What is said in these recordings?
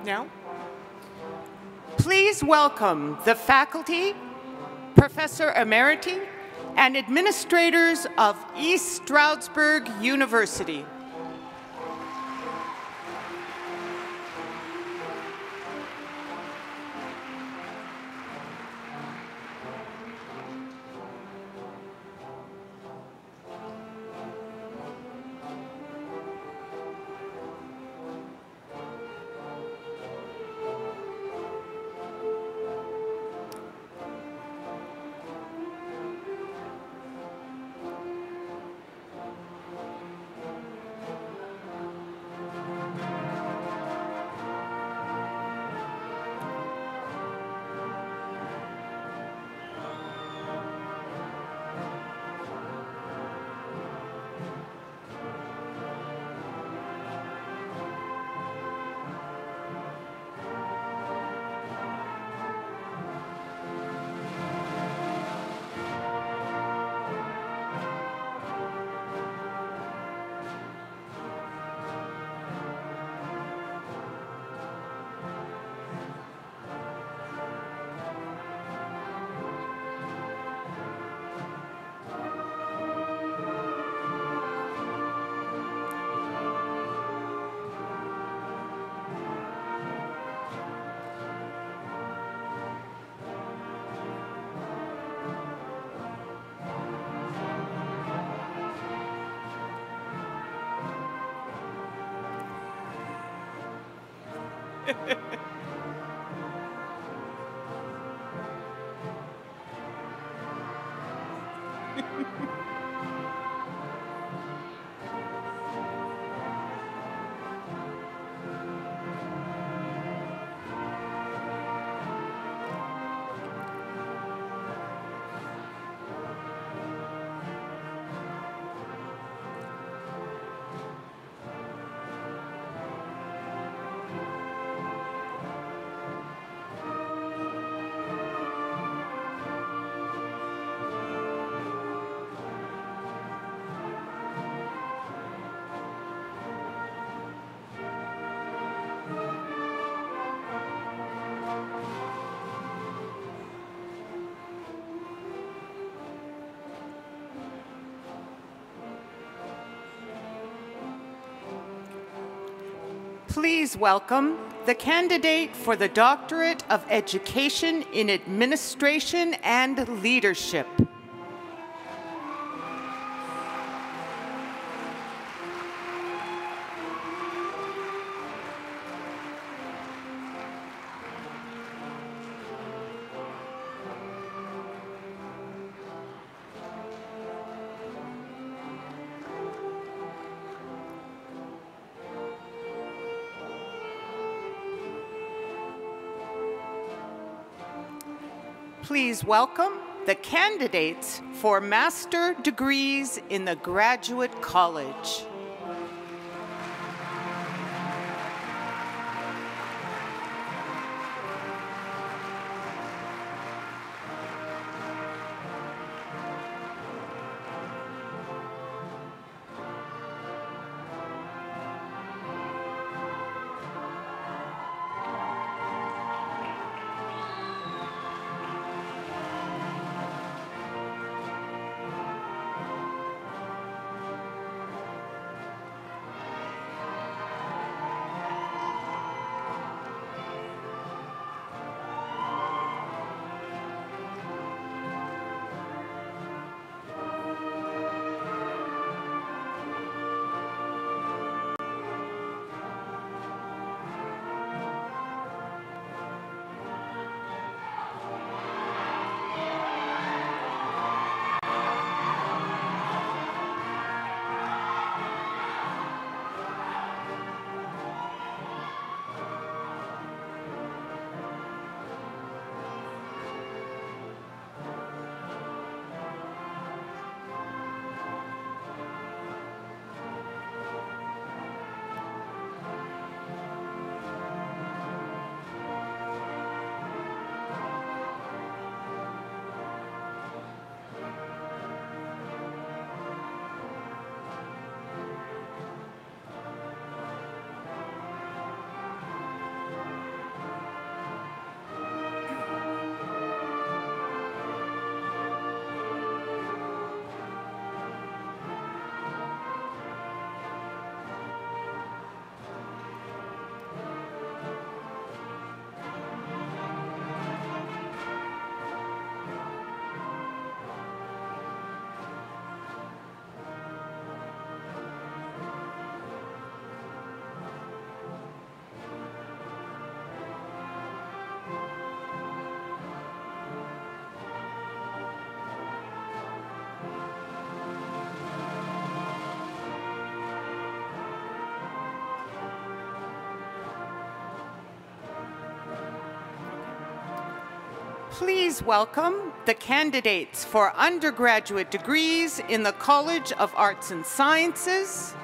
now. Please welcome the faculty, Professor Emeriti, and administrators of East Stroudsburg University. Please welcome the candidate for the Doctorate of Education in Administration and Leadership. Please welcome the candidates for master degrees in the Graduate College. Please welcome the candidates for undergraduate degrees in the College of Arts and Sciences,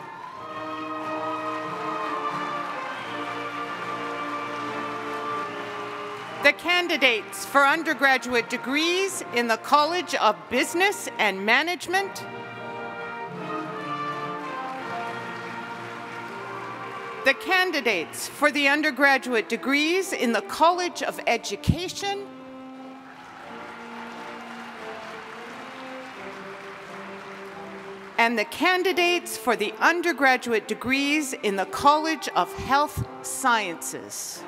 the candidates for undergraduate degrees in the College of Business and Management, the candidates for the undergraduate degrees in the College of Education, and the candidates for the undergraduate degrees in the College of Health Sciences.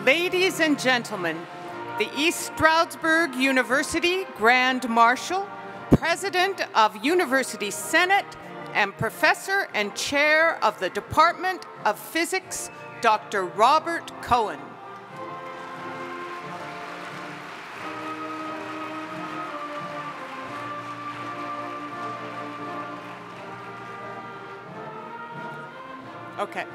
Ladies and gentlemen, the East Stroudsburg University Grand Marshal, President of University Senate, and Professor and Chair of the Department of Physics, Dr. Robert Cohen. Okay.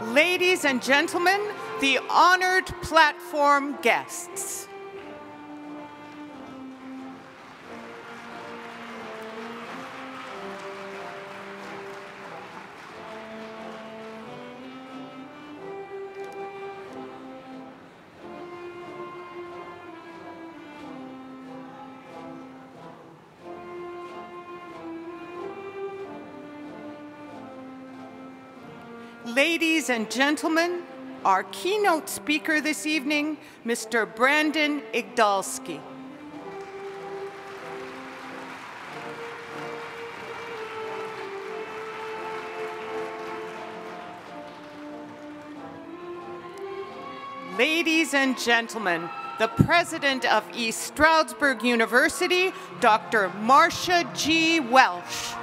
Ladies and gentlemen, the honored platform guests. Ladies and gentlemen, our keynote speaker this evening, Mr. Brandon Igdalski. Ladies and gentlemen, the President of East Stroudsburg University, Dr. Marcia G. Welsh.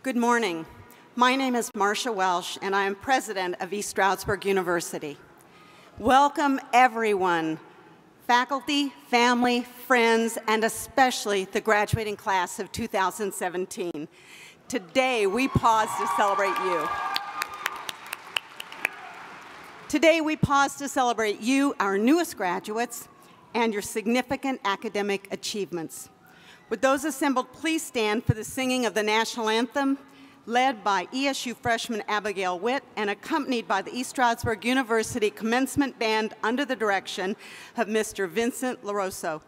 Good morning. My name is Marcia Welsh, and I am president of East Stroudsburg University. Welcome, everyone, faculty, family, friends, and especially the graduating class of 2017. Today, we pause to celebrate you. Today, we pause to celebrate you, our newest graduates, and your significant academic achievements. Would those assembled please stand for the singing of the national anthem, led by ESU freshman Abigail Witt and accompanied by the East Stroudsburg University Commencement Band under the direction of Mr. Vincent LaRusso.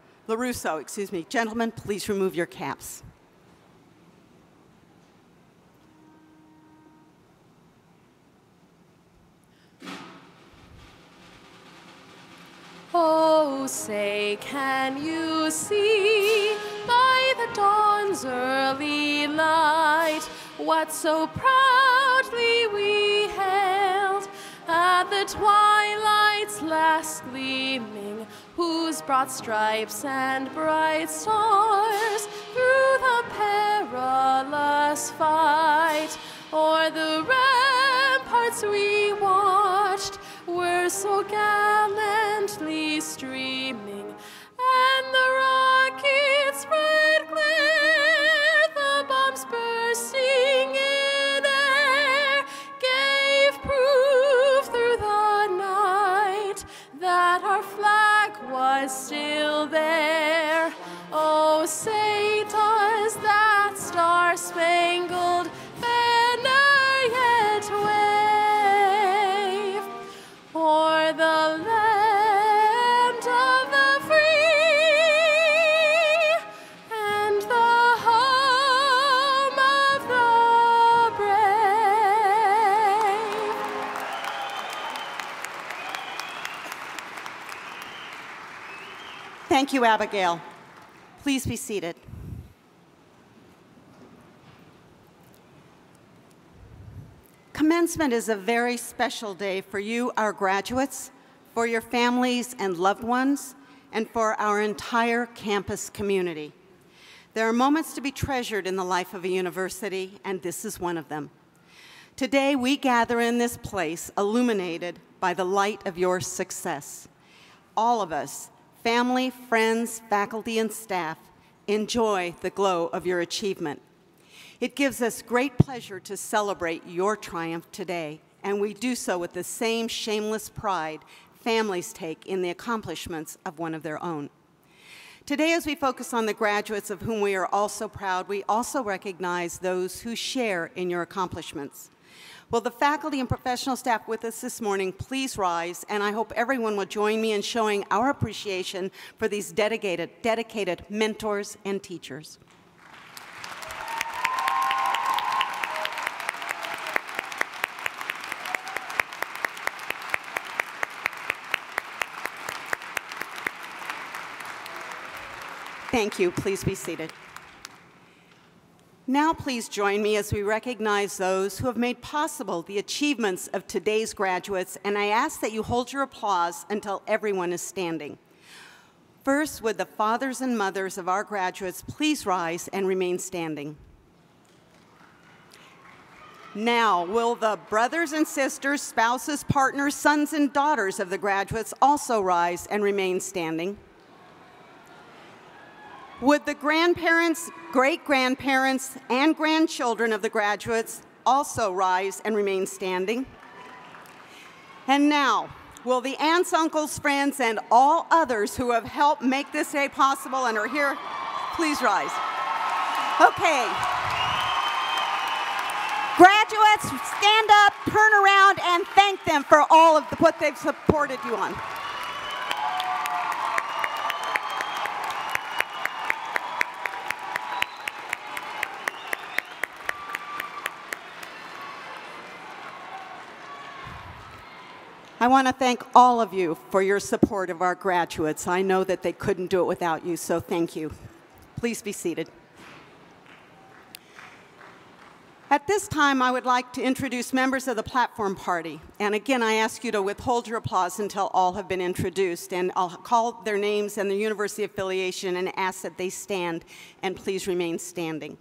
Gentlemen, please remove your caps. Oh, say, can you see by the dawn's early light what so proudly we hailed at the twilight's last gleaming, whose broad stripes and bright stars through the perilous fight o'er the ramparts we watched were so gallantly streaming, and the rockets' red glare, the bombs bursting in air, gave proof through the night that our flag was still there. Oh, say does that star-spangled banner yet wave o'er the land of the free and the home of the brave? Thank you, Abigail. Please be seated. Commencement is a very special day for you, our graduates, for your families and loved ones, and for our entire campus community. There are moments to be treasured in the life of a university, and this is one of them. Today, we gather in this place illuminated by the light of your success. All of us, family, friends, faculty, and staff, enjoy the glow of your achievement. It gives us great pleasure to celebrate your triumph today, and we do so with the same shameless pride families take in the accomplishments of one of their own. Today, as we focus on the graduates of whom we are also proud, we also recognize those who share in your accomplishments. Will the faculty and professional staff with us this morning please rise, and I hope everyone will join me in showing our appreciation for these dedicated mentors and teachers. Thank you. Please be seated. Now please join me as we recognize those who have made possible the achievements of today's graduates, and I ask that you hold your applause until everyone is standing. First, would the fathers and mothers of our graduates please rise and remain standing? Now, will the brothers and sisters, spouses, partners, sons, and daughters of the graduates also rise and remain standing? Would the grandparents, great-grandparents, and grandchildren of the graduates also rise and remain standing? And now, will the aunts, uncles, friends, and all others who have helped make this day possible and are here, please rise. Okay. Graduates, stand up, turn around, and thank them for all of what they've supported you on. I want to thank all of you for your support of our graduates. I know that they couldn't do it without you, so thank you. Please be seated. At this time, I would like to introduce members of the platform party. And again, I ask you to withhold your applause until all have been introduced. And I'll call their names and their university affiliation and ask that they stand, and please remain standing.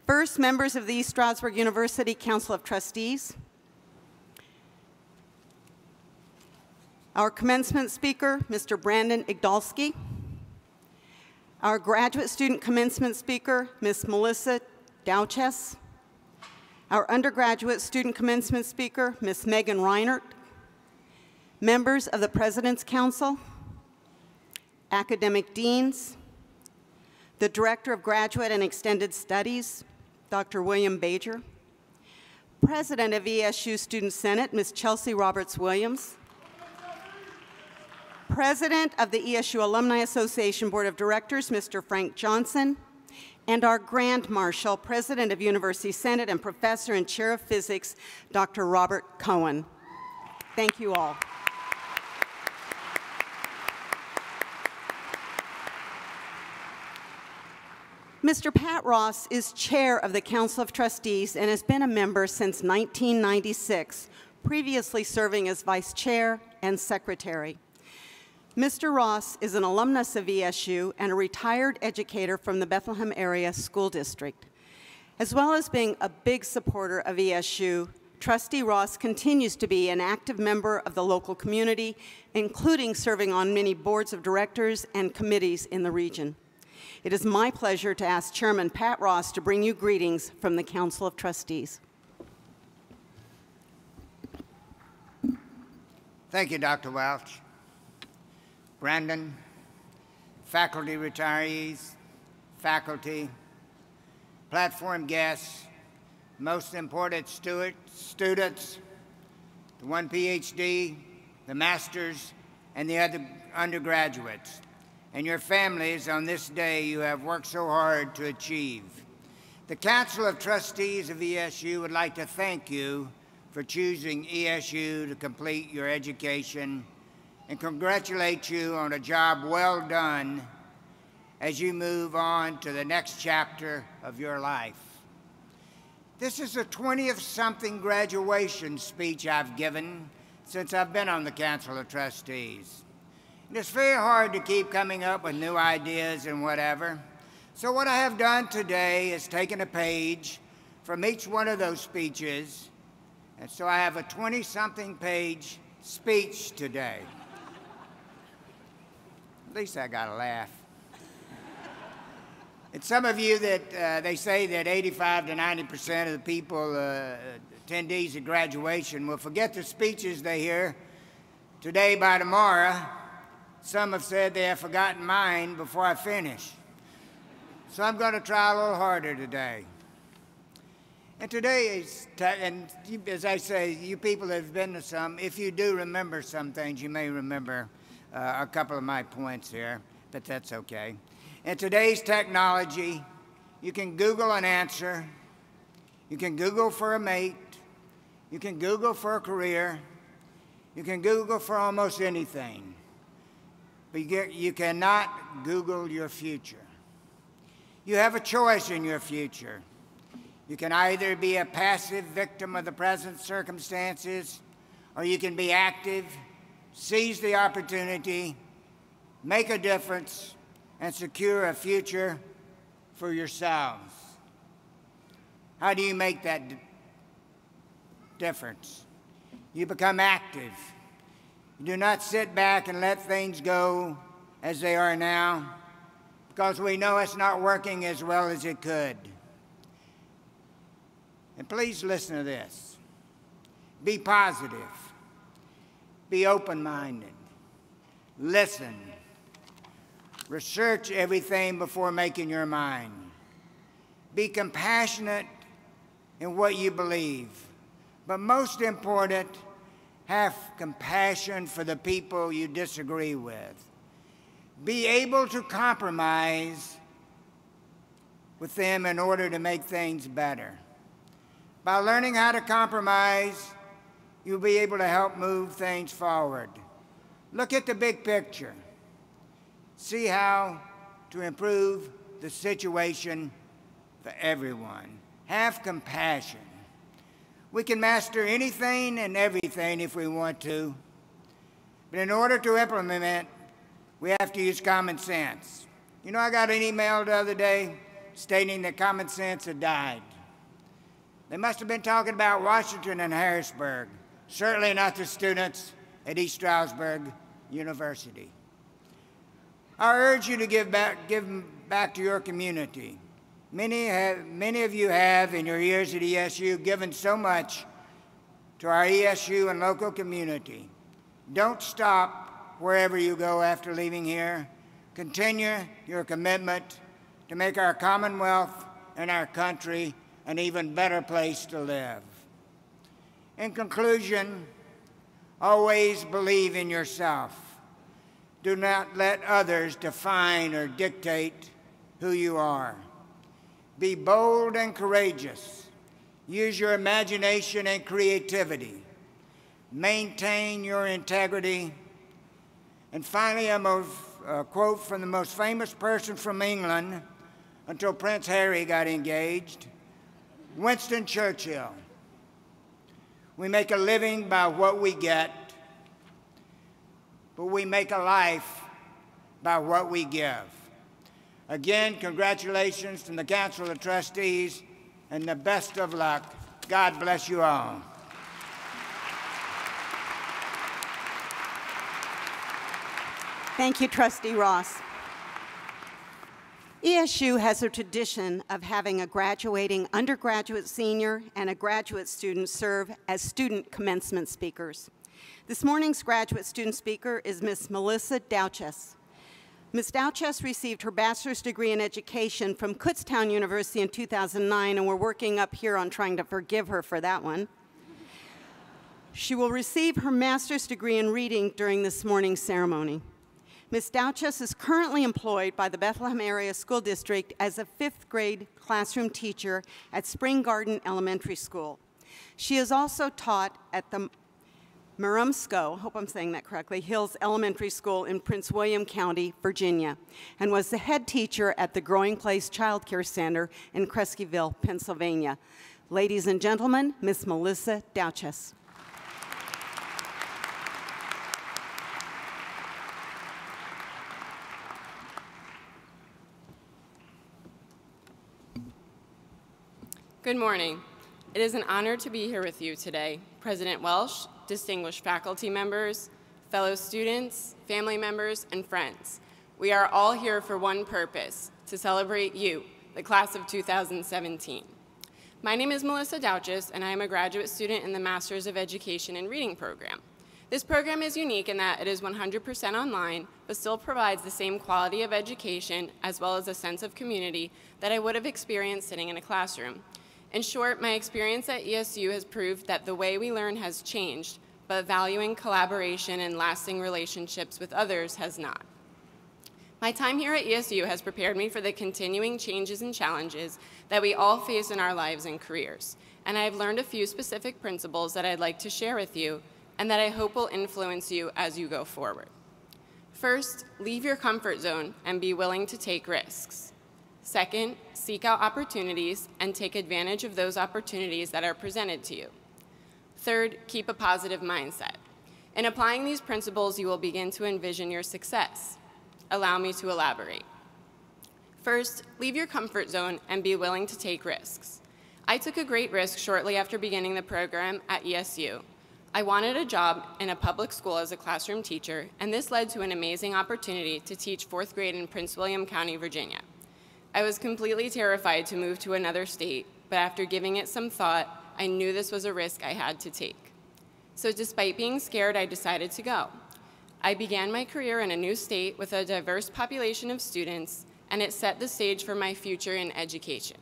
First, members of the East Stroudsburg University Council of Trustees. Our commencement speaker, Mr. Brandon Igdalski. Our graduate student commencement speaker, Ms. Melissa Douches. Our undergraduate student commencement speaker, Ms. Megan Reinert. Members of the President's Council, academic deans, the Director of Graduate and Extended Studies, Dr. William Bajer. President of ESU Student Senate, Ms. Chelsea Roberts-Williams. President of the ESU Alumni Association Board of Directors, Mr. Frank Johnson, and our Grand Marshal, President of University Senate and Professor and Chair of Physics, Dr. Robert Cohen. Thank you all. Mr. Pat Ross is Chair of the Council of Trustees and has been a member since 1996, previously serving as Vice Chair and Secretary. Mr. Ross is an alumnus of ESU and a retired educator from the Bethlehem Area School District. As well as being a big supporter of ESU, Trustee Ross continues to be an active member of the local community, including serving on many boards of directors and committees in the region. It is my pleasure to ask Chairman Pat Ross to bring you greetings from the Council of Trustees. Thank you, Dr. Welch. Brandon, faculty retirees, faculty, platform guests, most important students, the one PhD, the masters, and the other undergraduates, and your families on this day you have worked so hard to achieve. The Council of Trustees of ESU would like to thank you for choosing ESU to complete your education and congratulate you on a job well done as you move on to the next chapter of your life. This is the 20th something graduation speech I've given since I've been on the Council of Trustees. And it's very hard to keep coming up with new ideas and whatever. So what I have done today is taken a page from each one of those speeches, and so I have a 20-something page speech today. At least I got a laugh. And some of you that they say that 85 to 90% of the people, attendees at graduation, will forget the speeches they hear today by tomorrow. Some have said they have forgotten mine before I finish. So I'm going to try a little harder today. And today is, and as I say, you people that have been to some, if you do remember some things, you may remember a couple of my points here, but that's okay. In today's technology, you can Google an answer, you can Google for a mate, you can Google for a career, you can Google for almost anything, but you cannot Google your future. You have a choice in your future. You can either be a passive victim of the present circumstances, or you can be active, seize the opportunity, make a difference, and secure a future for yourselves. How do you make that difference? You become active. You do not sit back and let things go as they are now, because we know it's not working as well as it could. And please listen to this. Be positive. Be open-minded. Listen. Research everything before making your mind. Be compassionate in what you believe. But most important, have compassion for the people you disagree with. Be able to compromise with them in order to make things better. By learning how to compromise, you'll be able to help move things forward. Look at the big picture. See how to improve the situation for everyone. Have compassion. We can master anything and everything if we want to, but in order to implement it, we have to use common sense. You know, I got an email the other day stating that common sense had died. They must have been talking about Washington and Harrisburg, certainly not the students at East Stroudsburg University. I urge you to give back to your community. Many of you have, in your years at ESU, given so much to our ESU and local community. Don't stop wherever you go after leaving here. Continue your commitment to make our Commonwealth and our country an even better place to live. In conclusion, always believe in yourself. Do not let others define or dictate who you are. Be bold and courageous. Use your imagination and creativity. Maintain your integrity. And finally, a quote from the most famous person from England until Prince Harry got engaged, Winston Churchill. We make a living by what we get, but we make a life by what we give. Again, congratulations from the Council of Trustees, and the best of luck. God bless you all. Thank you, Trustee Ross. ESU has a tradition of having a graduating undergraduate senior and a graduate student serve as student commencement speakers. This morning's graduate student speaker is Ms. Melissa Douches. Ms. Douches received her bachelor's degree in education from Kutztown University in 2009, and we're working up here on trying to forgive her for that one. She will receive her master's degree in reading during this morning's ceremony. Ms. Douches is currently employed by the Bethlehem Area School District as a 5th grade classroom teacher at Spring Garden Elementary School. She has also taught at the Marumsco, hope I'm saying that correctly, Hills Elementary School in Prince William County, Virginia, and was the head teacher at the Growing Place Child Care Center in Creskyville, Pennsylvania. Ladies and gentlemen, Ms. Melissa Douches. Good morning. It is an honor to be here with you today. President Welsh, distinguished faculty members, fellow students, family members, and friends. We are all here for one purpose, to celebrate you, the class of 2017. My name is Melissa Douches, and I am a graduate student in the Masters of Education in Reading program. This program is unique in that it is 100% online, but still provides the same quality of education as well as a sense of community that I would have experienced sitting in a classroom. In short, my experience at ESU has proved that the way we learn has changed, but valuing collaboration and lasting relationships with others has not. My time here at ESU has prepared me for the continuing changes and challenges that we all face in our lives and careers, and I have learned a few specific principles that I'd like to share with you and that I hope will influence you as you go forward. First, leave your comfort zone and be willing to take risks. Second, seek out opportunities and take advantage of those opportunities that are presented to you. Third, keep a positive mindset. In applying these principles, you will begin to envision your success. Allow me to elaborate. First, leave your comfort zone and be willing to take risks. I took a great risk shortly after beginning the program at ESU. I wanted a job in a public school as a classroom teacher, and this led to an amazing opportunity to teach 4th grade in Prince William County, Virginia. I was completely terrified to move to another state, but after giving it some thought, I knew this was a risk I had to take. So despite being scared, I decided to go. I began my career in a new state with a diverse population of students, and it set the stage for my future in education.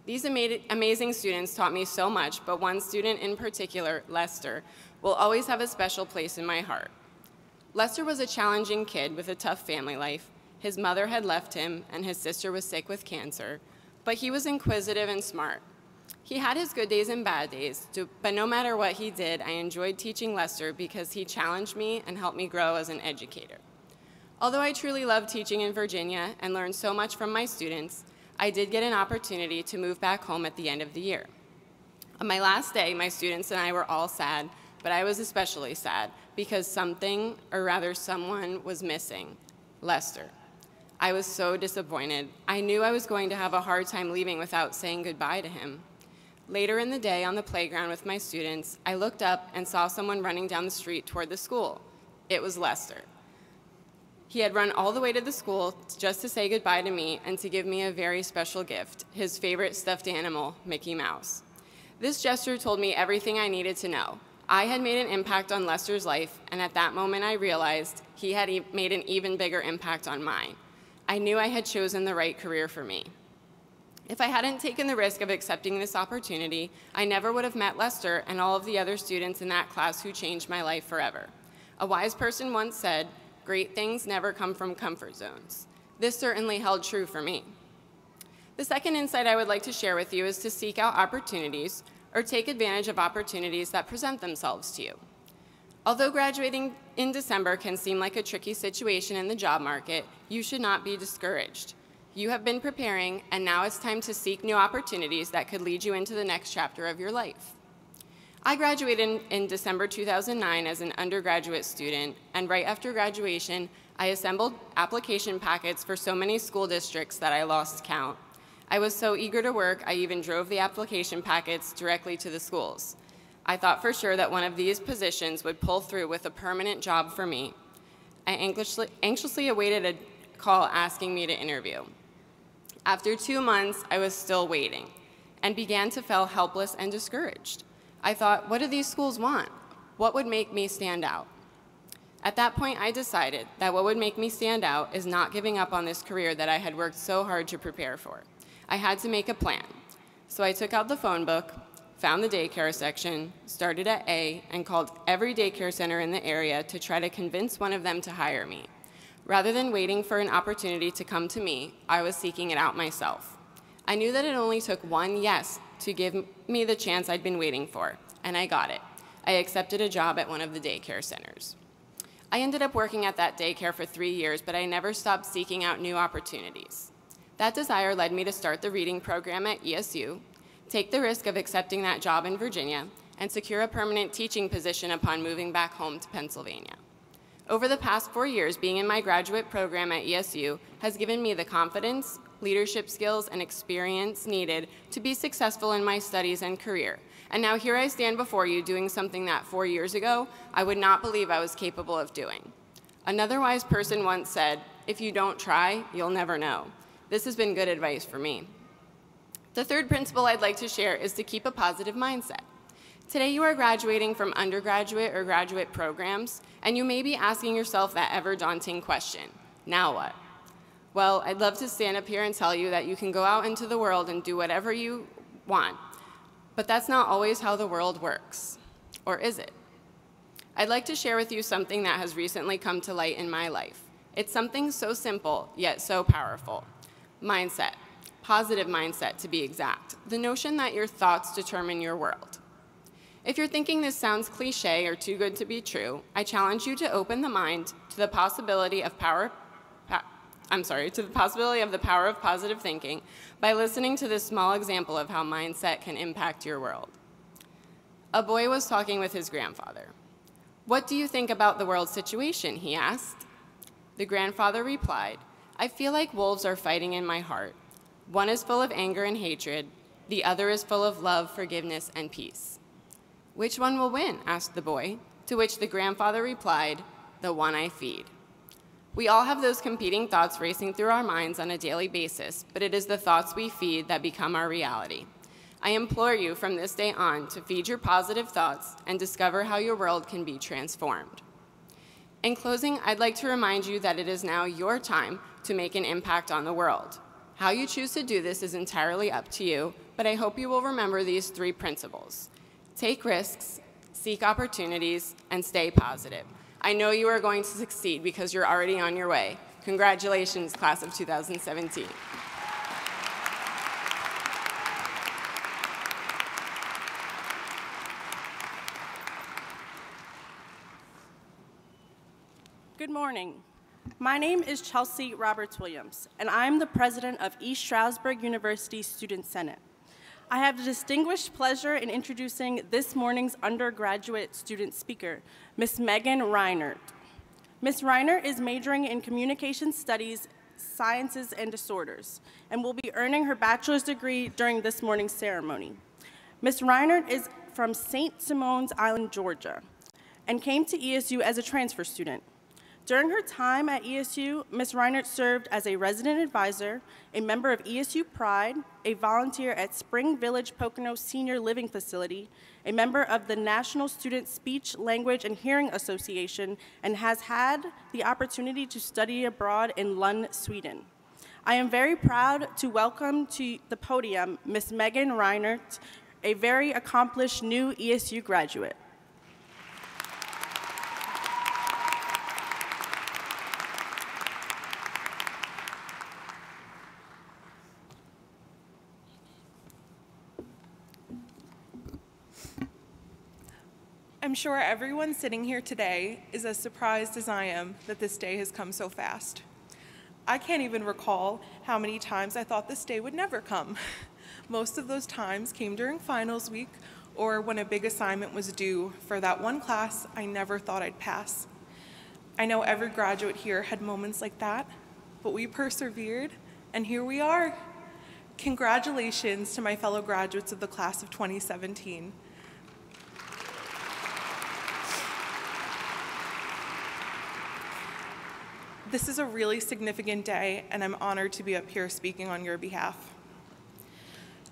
These amazing students taught me so much, but one student in particular, Lester, will always have a special place in my heart. Lester was a challenging kid with a tough family life. His mother had left him, and his sister was sick with cancer, but he was inquisitive and smart. He had his good days and bad days, but no matter what he did, I enjoyed teaching Lester because he challenged me and helped me grow as an educator. Although I truly loved teaching in Virginia and learned so much from my students, I did get an opportunity to move back home at the end of the year. On my last day, my students and I were all sad, but I was especially sad because something, or rather someone, was missing: Lester. I was so disappointed. I knew I was going to have a hard time leaving without saying goodbye to him. Later in the day on the playground with my students, I looked up and saw someone running down the street toward the school. It was Lester. He had run all the way to the school just to say goodbye to me and to give me a very special gift, his favorite stuffed animal, Mickey Mouse. This gesture told me everything I needed to know. I had made an impact on Lester's life, and at that moment I realized he had made an even bigger impact on mine. I knew I had chosen the right career for me. If I hadn't taken the risk of accepting this opportunity, I never would have met Lester and all of the other students in that class who changed my life forever. A wise person once said, "Great things never come from comfort zones." This certainly held true for me. The second insight I would like to share with you is to seek out opportunities or take advantage of opportunities that present themselves to you. Although graduating in December can seem like a tricky situation in the job market, you should not be discouraged. You have been preparing, and now it's time to seek new opportunities that could lead you into the next chapter of your life. I graduated in December 2009 as an undergraduate student, and right after graduation, I assembled application packets for so many school districts that I lost count. I was so eager to work, I even drove the application packets directly to the schools. I thought for sure that one of these positions would pull through with a permanent job for me. I anxiously awaited a call asking me to interview. After 2 months, I was still waiting and began to feel helpless and discouraged. I thought, what do these schools want? What would make me stand out? At that point, I decided that what would make me stand out is not giving up on this career that I had worked so hard to prepare for. I had to make a plan. So I took out the phone book, found the daycare section, started at A, and called every daycare center in the area to try to convince one of them to hire me. Rather than waiting for an opportunity to come to me, I was seeking it out myself. I knew that it only took one yes to give me the chance I'd been waiting for, and I got it. I accepted a job at one of the daycare centers. I ended up working at that daycare for 3 years, but I never stopped seeking out new opportunities. That desire led me to start the reading program at ESU, take the risk of accepting that job in Virginia, and secure a permanent teaching position upon moving back home to Pennsylvania. Over the past 4 years, being in my graduate program at ESU has given me the confidence, leadership skills, and experience needed to be successful in my studies and career. And now here I stand before you doing something that 4 years ago I would not believe I was capable of doing. Another wise person once said, "If you don't try, you'll never know." This has been good advice for me. The third principle I'd like to share is to keep a positive mindset. Today you are graduating from undergraduate or graduate programs, and you may be asking yourself that ever-daunting question, now what? Well, I'd love to stand up here and tell you that you can go out into the world and do whatever you want, but that's not always how the world works. Or is it? I'd like to share with you something that has recently come to light in my life. It's something so simple, yet so powerful. Mindset. Positive mindset, to be exact. The notion that your thoughts determine your world. If you're thinking this sounds cliche or too good to be true, I challenge you to open the mind to the possibility of the power of positive thinking by listening to this small example of how mindset can impact your world. A boy was talking with his grandfather. "What do you think about the world situation?" he asked. The grandfather replied, "I feel like wolves are fighting in my heart. One is full of anger and hatred, the other is full of love, forgiveness, and peace." "Which one will win?" asked the boy, to which the grandfather replied, "The one I feed." We all have those competing thoughts racing through our minds on a daily basis, but it is the thoughts we feed that become our reality. I implore you from this day on to feed your positive thoughts and discover how your world can be transformed. In closing, I'd like to remind you that it is now your time to make an impact on the world. How you choose to do this is entirely up to you, but I hope you will remember these 3 principles. Take risks, seek opportunities, and stay positive. I know you are going to succeed because you're already on your way. Congratulations, class of 2017. Good morning. My name is Chelsea Roberts-Williams, and I'm the president of East Stroudsburg University Student Senate. I have the distinguished pleasure in introducing this morning's undergraduate student speaker, Ms. Megan Reinert. Ms. Reinert is majoring in Communication Studies, Sciences, and Disorders, and will be earning her bachelor's degree during this morning's ceremony. Ms. Reinert is from St. Simone's Island, Georgia, and came to ESU as a transfer student. During her time at ESU, Ms. Reinert served as a resident advisor, a member of ESU Pride, a volunteer at Spring Village Pocono Senior Living Facility, a member of the National Student Speech, Language, and Hearing Association, and has had the opportunity to study abroad in Lund, Sweden. I am very proud to welcome to the podium Ms. Megan Reinert, a very accomplished new ESU graduate. I'm sure everyone sitting here today is as surprised as I am that this day has come so fast. I can't even recall how many times I thought this day would never come. Most of those times came during finals week or when a big assignment was due for that one class I never thought I'd pass. I know every graduate here had moments like that, but we persevered, and here we are. Congratulations to my fellow graduates of the class of 2017. This is a really significant day, and I'm honored to be up here speaking on your behalf.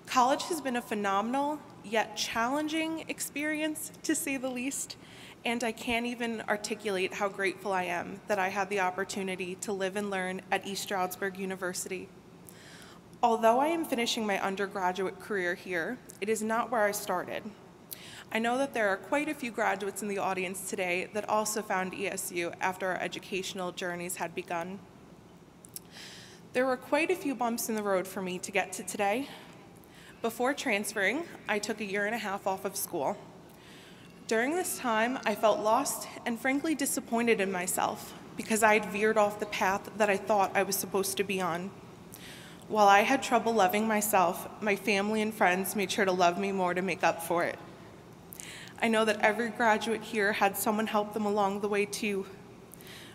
College has been a phenomenal, yet challenging experience, to say the least, and I can't even articulate how grateful I am that I had the opportunity to live and learn at East Stroudsburg University. Although I am finishing my undergraduate career here, it is not where I started. I know that there are quite a few graduates in the audience today that also found ESU after our educational journeys had begun. There were quite a few bumps in the road for me to get to today. Before transferring, I took a year and a half off of school. During this time, I felt lost and frankly disappointed in myself because I had veered off the path that I thought I was supposed to be on. While I had trouble loving myself, my family and friends made sure to love me more to make up for it. I know that every graduate here had someone help them along the way too,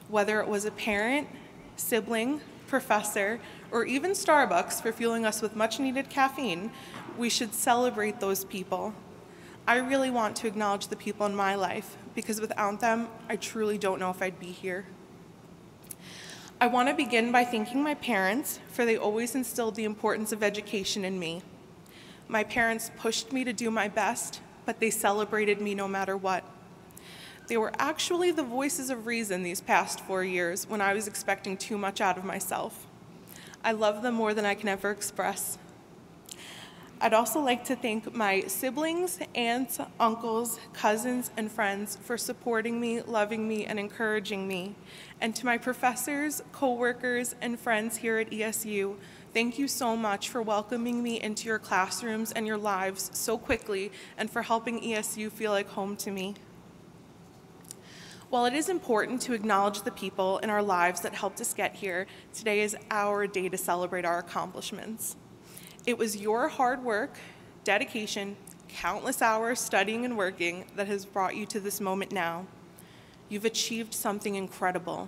whether it was a parent, sibling, professor, or even Starbucks for fueling us with much-needed caffeine, we should celebrate those people. I really want to acknowledge the people in my life, because without them, I truly don't know if I'd be here. I want to begin by thanking my parents, for they always instilled the importance of education in me. My parents pushed me to do my best, but they celebrated me no matter what. They were actually the voices of reason these past 4 years when I was expecting too much out of myself. I love them more than I can ever express. I'd also like to thank my siblings, aunts, uncles, cousins, and friends for supporting me, loving me, and encouraging me. And to my professors, coworkers, and friends here at ESU, thank you so much for welcoming me into your classrooms and your lives so quickly, and for helping ESU feel like home to me. While it is important to acknowledge the people in our lives that helped us get here, today is our day to celebrate our accomplishments. It was your hard work, dedication, countless hours studying and working that has brought you to this moment now. You've achieved something incredible.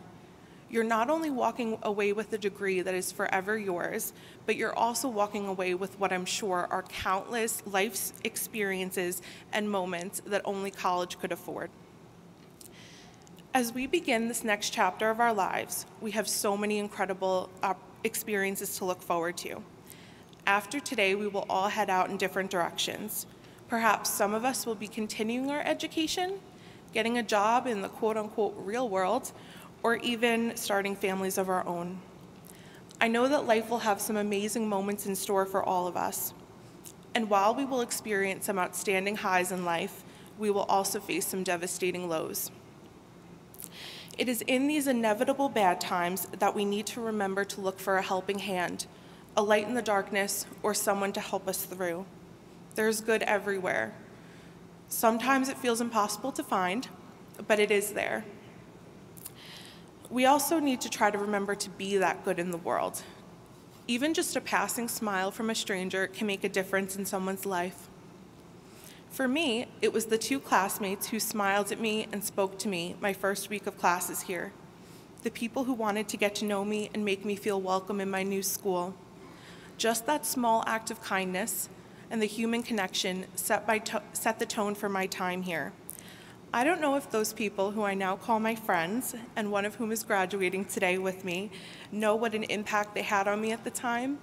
You're not only walking away with a degree that is forever yours, but you're also walking away with what I'm sure are countless life experiences and moments that only college could afford. As we begin this next chapter of our lives, we have so many incredible experiences to look forward to. After today, we will all head out in different directions. Perhaps some of us will be continuing our education, getting a job in the quote-unquote real world, or even starting families of our own. I know that life will have some amazing moments in store for all of us. And while we will experience some outstanding highs in life, we will also face some devastating lows. It is in these inevitable bad times that we need to remember to look for a helping hand, a light in the darkness, or someone to help us through. There's good everywhere. Sometimes it feels impossible to find, but it is there. We also need to try to remember to be that good in the world. Even just a passing smile from a stranger can make a difference in someone's life. For me, it was the 2 classmates who smiled at me and spoke to me my first week of classes here. The people who wanted to get to know me and make me feel welcome in my new school. Just that small act of kindness and the human connection set the tone for my time here. I don't know if those people who I now call my friends, and one of whom is graduating today with me, know what an impact they had on me at the time,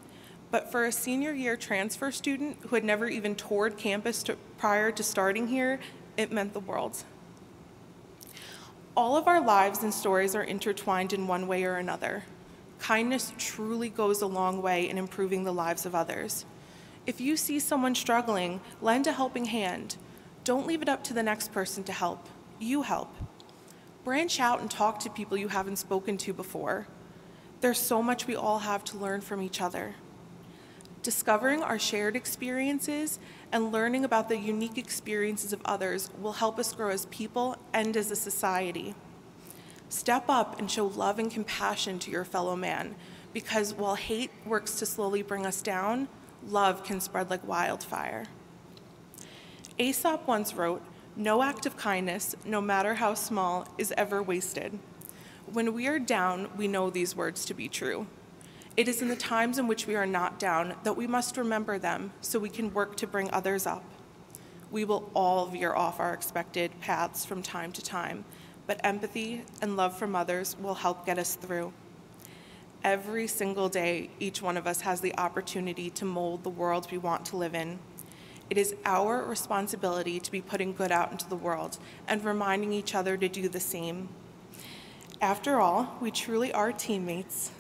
but for a senior year transfer student who had never even toured campus prior to starting here, it meant the world. All of our lives and stories are intertwined in one way or another. Kindness truly goes a long way in improving the lives of others. If you see someone struggling, lend a helping hand. Don't leave it up to the next person to help. You help. Branch out and talk to people you haven't spoken to before. There's so much we all have to learn from each other. Discovering our shared experiences and learning about the unique experiences of others will help us grow as people and as a society. Step up and show love and compassion to your fellow man, because while hate works to slowly bring us down, love can spread like wildfire. Aesop once wrote, "No act of kindness, no matter how small, is ever wasted." When we are down, we know these words to be true. It is in the times in which we are not down that we must remember them so we can work to bring others up. We will all veer off our expected paths from time to time, but empathy and love from others will help get us through. Every single day, each one of us has the opportunity to mold the world we want to live in. It is our responsibility to be putting good out into the world and reminding each other to do the same. After all, we truly are teammates.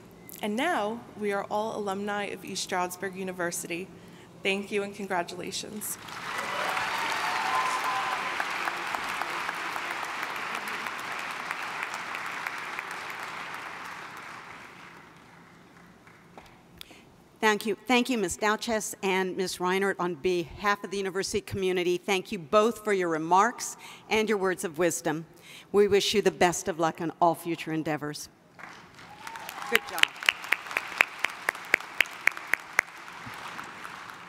And now, we are all alumni of East Stroudsburg University. Thank you and congratulations. Thank you, Ms. Douches and Ms. Reinert. On behalf of the university community, thank you both for your remarks and your words of wisdom. We wish you the best of luck in all future endeavors. Good job.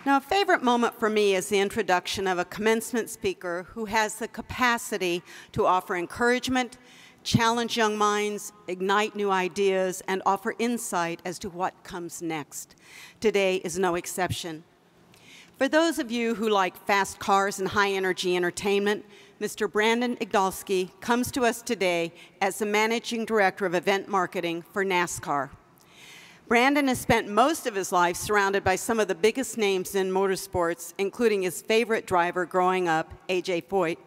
Now, a favorite moment for me is the introduction of a commencement speaker who has the capacity to offer encouragement, challenge young minds, ignite new ideas, and offer insight as to what comes next. Today is no exception. For those of you who like fast cars and high-energy entertainment, Mr. Brandon Igdalski comes to us today as the Managing Director of Event Marketing for NASCAR. Brandon has spent most of his life surrounded by some of the biggest names in motorsports, including his favorite driver growing up, A.J. Foyt,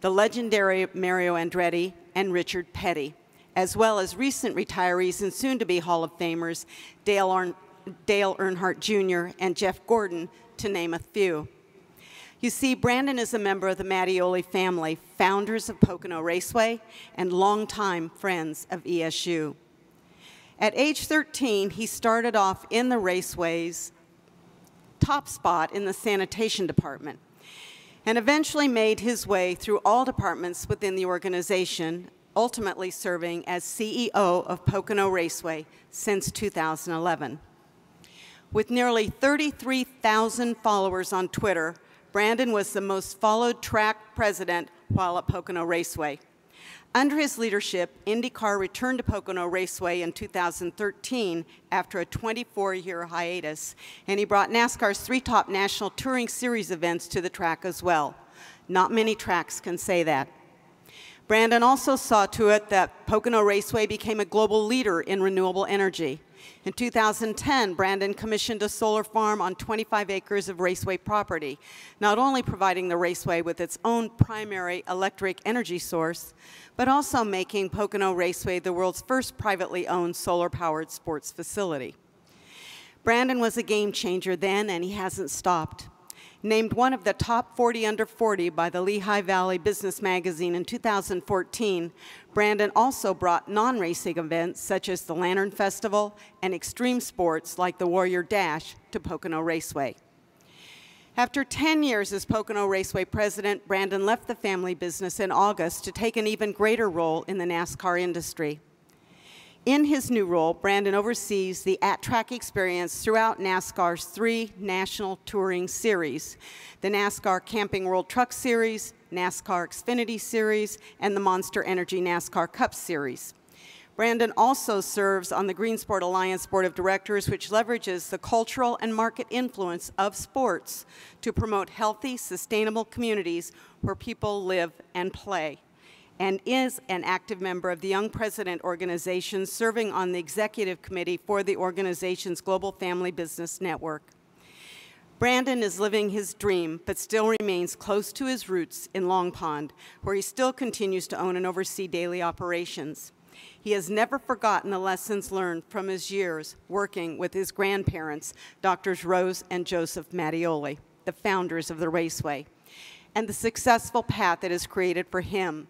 the legendary Mario Andretti, and Richard Petty, as well as recent retirees and soon-to-be Hall of Famers, Dale Earnhardt Jr. and Jeff Gordon, to name a few. You see, Brandon is a member of the Mattioli family, founders of Pocono Raceway, and longtime friends of ESU. At age 13, he started off in the Raceway's top spot in the sanitation department, and eventually made his way through all departments within the organization, ultimately serving as CEO of Pocono Raceway since 2011. With nearly 33,000 followers on Twitter, Brandon was the most followed track president while at Pocono Raceway. Under his leadership, IndyCar returned to Pocono Raceway in 2013 after a 24-year hiatus, and he brought NASCAR's 3 top National Touring Series events to the track as well. Not many tracks can say that. Brandon also saw to it that Pocono Raceway became a global leader in renewable energy. In 2010, Brandon commissioned a solar farm on 25 acres of Raceway property, not only providing the Raceway with its own primary electric energy source, but also making Pocono Raceway the world's first privately owned solar-powered sports facility. Brandon was a game changer then, and he hasn't stopped. Named one of the top 40 under 40 by the Lehigh Valley Business Magazine in 2014, Brandon also brought non-racing events such as the Lantern Festival and extreme sports like the Warrior Dash to Pocono Raceway. After 10 years as Pocono Raceway president, Brandon left the family business in August to take an even greater role in the NASCAR industry. In his new role, Brandon oversees the at-track experience throughout NASCAR's 3 national touring series, the NASCAR Camping World Truck Series, NASCAR Xfinity Series, and the Monster Energy NASCAR Cup Series. Brandon also serves on the Green Sport Alliance Board of Directors, which leverages the cultural and market influence of sports to promote healthy, sustainable communities where people live and play, and is an active member of the Young President organization, serving on the executive committee for the organization's Global Family Business Network. Brandon is living his dream, but still remains close to his roots in Long Pond, where he still continues to own and oversee daily operations. He has never forgotten the lessons learned from his years working with his grandparents, Drs. Rose and Joseph Mattioli, the founders of the Raceway, and the successful path it has created for him.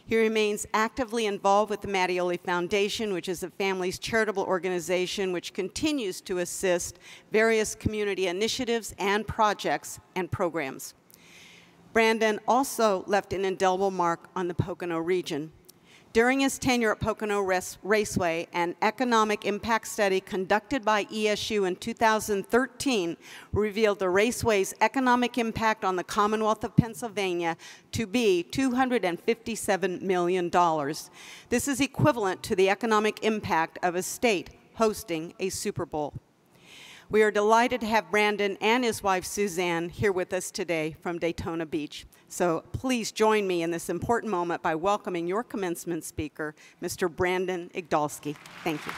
He remains actively involved with the Mattioli Foundation, which is the family's charitable organization which continues to assist various community initiatives and projects and programs. Brandon also left an indelible mark on the Pocono region. During his tenure at Pocono Raceway, an economic impact study conducted by ESU in 2013 revealed the Raceway's economic impact on the Commonwealth of Pennsylvania to be $257 million. This is equivalent to the economic impact of a state hosting a Super Bowl. We are delighted to have Brandon and his wife Suzanne here with us today from Daytona Beach. So please join me in this important moment by welcoming your commencement speaker, Mr. Brandon Igdalski. Thank you.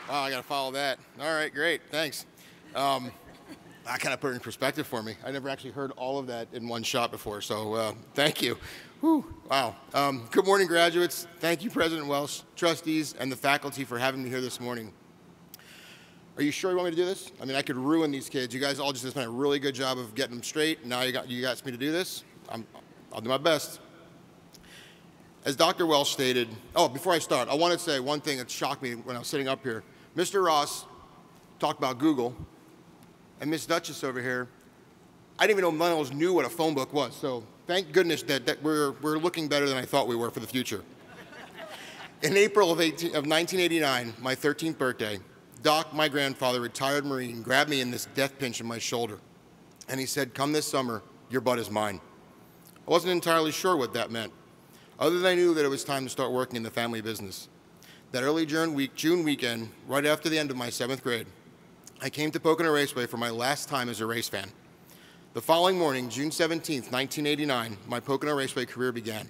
Wow, I got to follow that. All right, great, thanks. That kind of put it in perspective for me. I never actually heard all of that in one shot before, so thank you. Whew, wow. Good morning, graduates. Thank you, President Welsh, trustees, and the faculty for having me here this morning. Are you sure you want me to do this? I mean, I could ruin these kids. You guys all just did a really good job of getting them straight. Now you asked me to do this. I'll do my best. As Dr. Welsh stated, oh, before I start, I want to say one thing that shocked me when I was sitting up here. Mr. Ross talked about Google, and Miss Duchess over here, I didn't even know none of us knew what a phone book was, so thank goodness that we're looking better than I thought we were for the future. In April of 1989, my 13th birthday, Doc, my grandfather, retired Marine, grabbed me in this death pinch in my shoulder. and he said, "Come this summer, your butt is mine." I wasn't entirely sure what that meant, other than I knew that it was time to start working in the family business. That early June weekend, right after the end of my 7th grade, I came to Pocono Raceway for my last time as a race fan. The following morning, June 17th, 1989, my Pocono Raceway career began.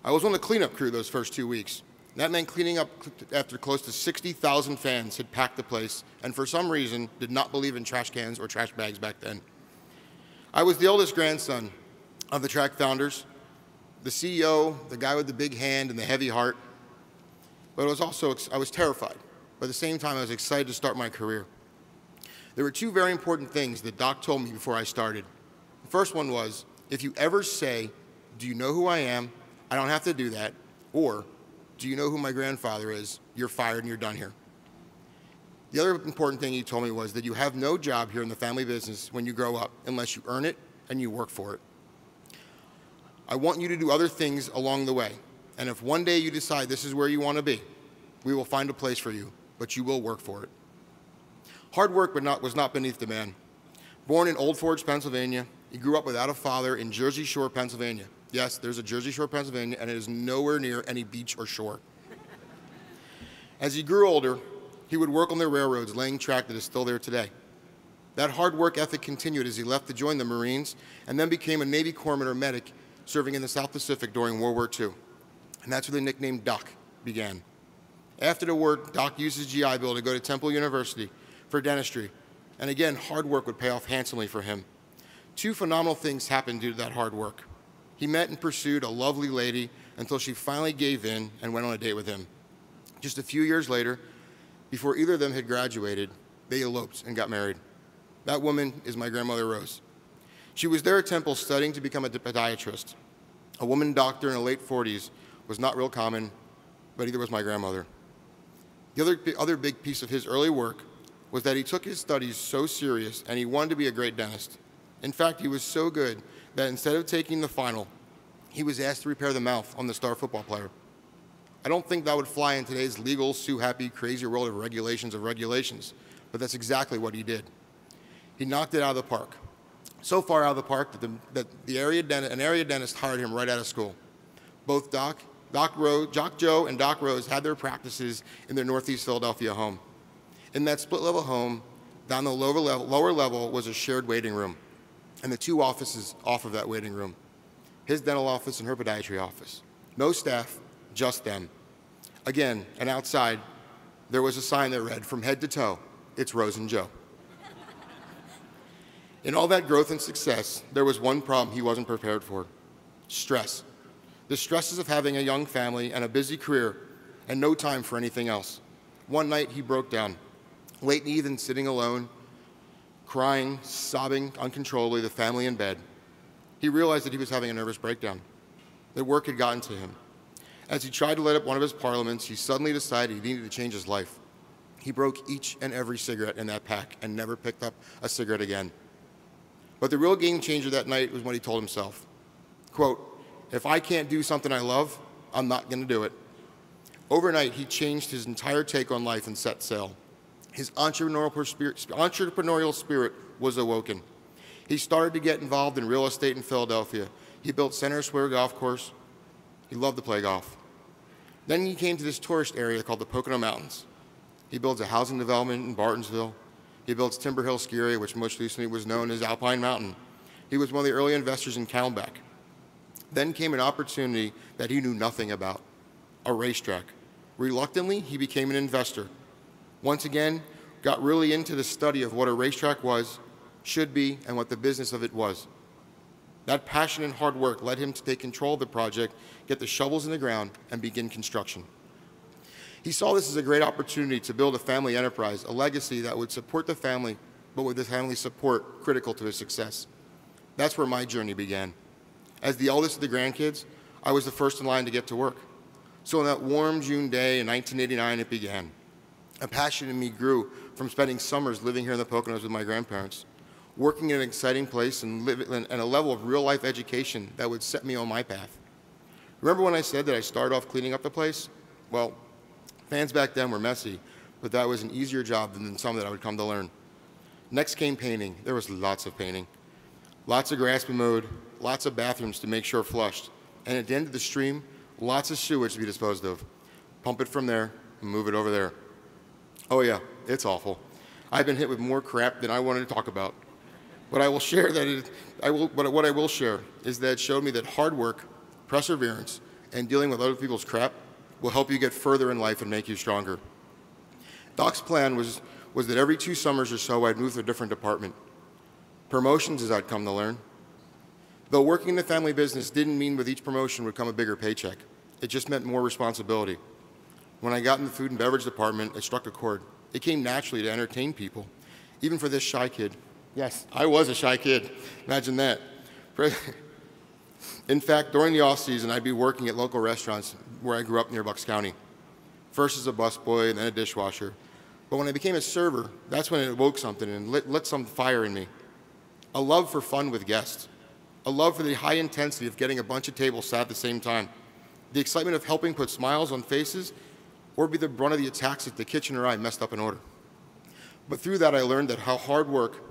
I was on the cleanup crew those first 2 weeks. That meant cleaning up after close to 60,000 fans had packed the place and for some reason did not believe in trash cans or trash bags back then. I was the oldest grandson of the track founders, the CEO, the guy with the big hand and the heavy heart, but I was terrified. But at the same time, I was excited to start my career. There were 2 very important things that Doc told me before I started. The first one was, if you ever say, "Do you know who I am? I don't have to do that," or "Do you know who my grandfather is? You're fired and you're done here." The other important thing he told me was that you have no job here in the family business when you grow up unless you earn it and you work for it. I want you to do other things along the way, and if one day you decide this is where you want to be, we will find a place for you, but you will work for it. Hard work was not beneath the man. Born in Old Forge, Pennsylvania, he grew up without a father in Jersey Shore, Pennsylvania. Yes, there's a Jersey Shore, Pennsylvania, and it is nowhere near any beach or shore. As he grew older, he would work on the railroads, laying track that is still there today. That hard work ethic continued as he left to join the Marines and then became a Navy corpsman or medic serving in the South Pacific during World War II. And that's where the nickname Doc began. After the war, Doc used his GI Bill to go to Temple University for dentistry. And again, hard work would pay off handsomely for him. 2 phenomenal things happened due to that hard work. He met and pursued a lovely lady until she finally gave in and went on a date with him. Just a few years later, before either of them had graduated, they eloped and got married. That woman is my grandmother, Rose. She was there at Temple studying to become a podiatrist. A woman doctor in the late 40s was not real common, but either was my grandmother. The other big piece of his early work was that he took his studies so serious and he wanted to be a great dentist. In fact, he was so good that instead of taking the final, he was asked to repair the mouth on the star football player. I don't think that would fly in today's legal, sue-happy, crazy world of regulations, but that's exactly what he did. He knocked it out of the park. So far out of the park that an area dentist hired him right out of school. Both Jock Joe and Doc Rose had their practices in their Northeast Philadelphia home. In that split-level home, down the lower level was a shared waiting room, and the 2 offices off of that waiting room, his dental office and her podiatry office. No staff, just them. Again, and outside, there was a sign that read, "From head to toe, it's Rose and Joe." In all that growth and success, there was one problem he wasn't prepared for: stress. The stresses of having a young family and a busy career and no time for anything else. One night he broke down, late in the evening, sitting alone, crying, sobbing uncontrollably, the family in bed. He realized that he was having a nervous breakdown, that work had gotten to him. As he tried to light up one of his parliaments, he suddenly decided he needed to change his life. He broke each and every cigarette in that pack and never picked up a cigarette again. But the real game changer that night was what he told himself. Quote, "If I can't do something I love, I'm not going to do it." Overnight, he changed his entire take on life and set sail. His entrepreneurial spirit was awoken. He started to get involved in real estate in Philadelphia. He built Center Square Golf Course. He loved to play golf. Then he came to this tourist area called the Pocono Mountains. He builds a housing development in Bartonsville. He built Timber Hill Ski Area, which most recently was known as Alpine Mountain. He was one of the early investors in Camelback. Then came an opportunity that he knew nothing about, a racetrack. Reluctantly, he became an investor. Once again, got really into the study of what a racetrack was, should be, and what the business of it was. That passion and hard work led him to take control of the project, get the shovels in the ground, and begin construction. He saw this as a great opportunity to build a family enterprise, a legacy that would support the family, but with the family support critical to his success. That's where my journey began. As the eldest of the grandkids, I was the first in line to get to work. So on that warm June day in 1989, it began. A passion in me grew from spending summers living here in the Poconos with my grandparents, working in an exciting place and a level of real-life education that would set me on my path. Remember when I said that I started off cleaning up the place? Well, fans back then were messy, but that was an easier job than some that I would come to learn. Next came painting. There was lots of painting. Lots of grass to be mowed, lots of bathrooms to make sure flushed, and at the end of the stream, lots of sewage to be disposed of. Pump it from there and move it over there. Oh yeah, it's awful. I've been hit with more crap than I wanted to talk about. But I will share that what I will share is that it showed me that hard work, perseverance, and dealing with other people's crap will help you get further in life and make you stronger. Doc's plan was that every 2 summers or so I'd move to a different department. Promotions as I'd come to learn. Though working in the family business didn't mean with each promotion would come a bigger paycheck. It just meant more responsibility. When I got in the food and beverage department, it struck a chord. It came naturally to entertain people, even for this shy kid. Yes, I was a shy kid. Imagine that. In fact, during the off season, I'd be working at local restaurants where I grew up near Bucks County. First as a busboy and then a dishwasher. But when I became a server, that's when it awoke something and lit some fire in me. A love for fun with guests. A love for the high intensity of getting a bunch of tables sat at the same time. The excitement of helping put smiles on faces or be the brunt of the attacks if the kitchen or I messed up an order. But through that, I learned that how hard work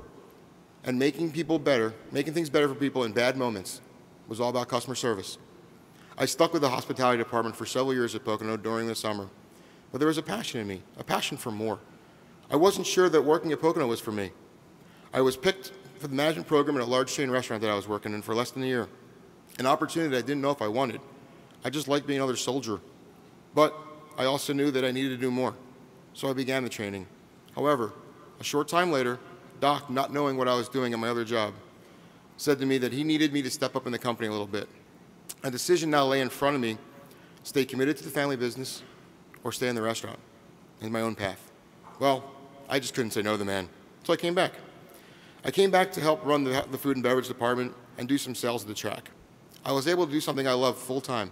and making things better for people in bad moments was all about customer service. I stuck with the hospitality department for several years at Pocono during the summer, but there was a passion in me, a passion for more. I wasn't sure that working at Pocono was for me. I was picked for the management program at a large chain restaurant that I was working in for less than a year, an opportunity that I didn't know if I wanted. I just liked being another soldier, but I also knew that I needed to do more, so I began the training. However, a short time later, Doc, not knowing what I was doing at my other job, said to me that he needed me to step up in the company a little bit. A decision now lay in front of me: stay committed to the family business or stay in the restaurant, in my own path. Well, I just couldn't say no to the man, so I came back. I came back to help run the food and beverage department and do some sales at the track. I was able to do something I love full time,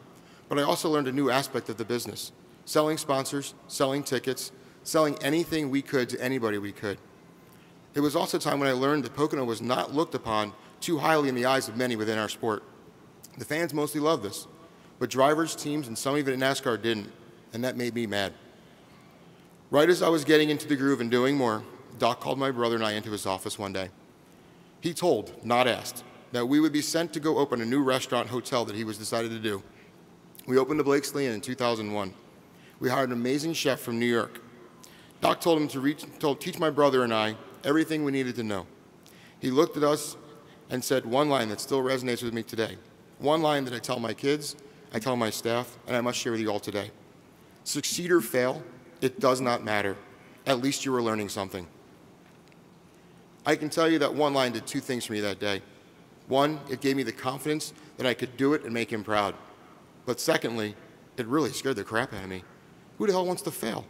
but I also learned a new aspect of the business: selling sponsors, selling tickets, selling anything we could to anybody we could. It was also a time when I learned that Pocono was not looked upon too highly in the eyes of many within our sport. The fans mostly loved this, but drivers, teams, and some even in NASCAR didn't, and that made me mad. Right as I was getting into the groove and doing more, Doc called my brother and I into his office one day. He told, not asked, that we would be sent to go open a new restaurant hotel that he was decided to do. We opened the Blakesley Inn in 2001. We hired an amazing chef from New York. Doc told him to teach my brother and I everything we needed to know. He looked at us and said one line that still resonates with me today. One line that I tell my kids, I tell my staff, and I must share with you all today. Succeed or fail, it does not matter. At least you were learning something. I can tell you that one line did 2 things for me that day. One, it gave me the confidence that I could do it and make him proud. But secondly, it really scared the crap out of me. Who the hell wants to fail?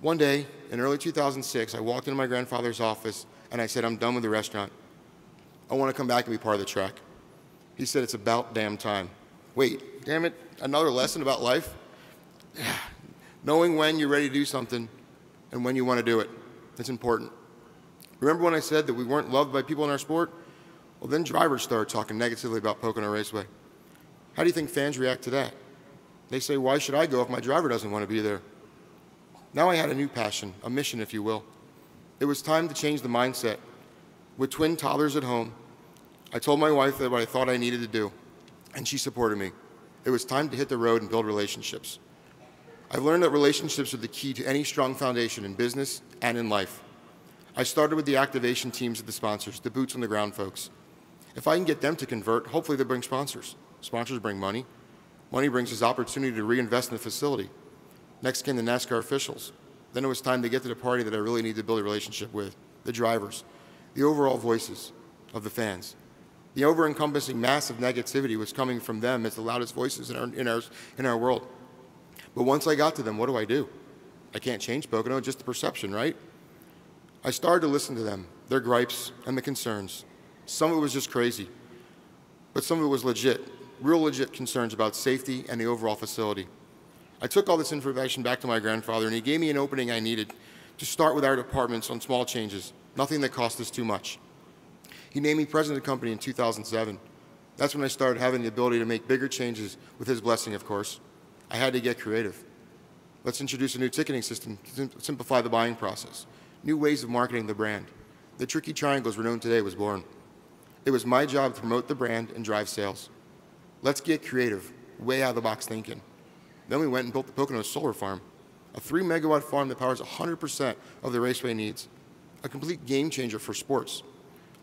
One day, in early 2006, I walked into my grandfather's office and I said, I'm done with the restaurant. I want to come back and be part of the track. He said, it's about damn time. Wait, damn it, another lesson about life? Knowing when you're ready to do something and when you want to do it. It's important. Remember when I said that we weren't loved by people in our sport? Well, then drivers started talking negatively about Pocono Raceway. How do you think fans react to that? They say, why should I go if my driver doesn't want to be there? Now I had a new passion, a mission, if you will. It was time to change the mindset. With twin toddlers at home, I told my wife that what I thought I needed to do, and she supported me. It was time to hit the road and build relationships. I've learned that relationships are the key to any strong foundation in business and in life. I started with the activation teams of the sponsors, the boots on the ground folks. If I can get them to convert, hopefully they bring sponsors. Sponsors bring money. Money brings us opportunity to reinvest in the facility. Next came the NASCAR officials. Then it was time to get to the party that I really need to build a relationship with, the drivers, the overall voices of the fans. The over-encompassing mass of negativity was coming from them as the loudest voices in our world. But once I got to them, what do? I can't change Pocono, just the perception, right? I started to listen to them, their gripes and the concerns. Some of it was just crazy, but some of it was legit, real legit concerns about safety and the overall facility. I took all this information back to my grandfather, and he gave me an opening I needed to start with our departments on small changes, nothing that cost us too much. He named me president of the company in 2007. That's when I started having the ability to make bigger changes, with his blessing, of course. I had to get creative. Let's introduce a new ticketing system to simplify the buying process, new ways of marketing the brand. the tricky triangles we're known today was born. It was my job to promote the brand and drive sales. Let's get creative, way out of the box thinking. Then we went and built the Pocono Solar Farm, a 3-megawatt farm that powers 100% of the raceway needs, a complete game changer for sports.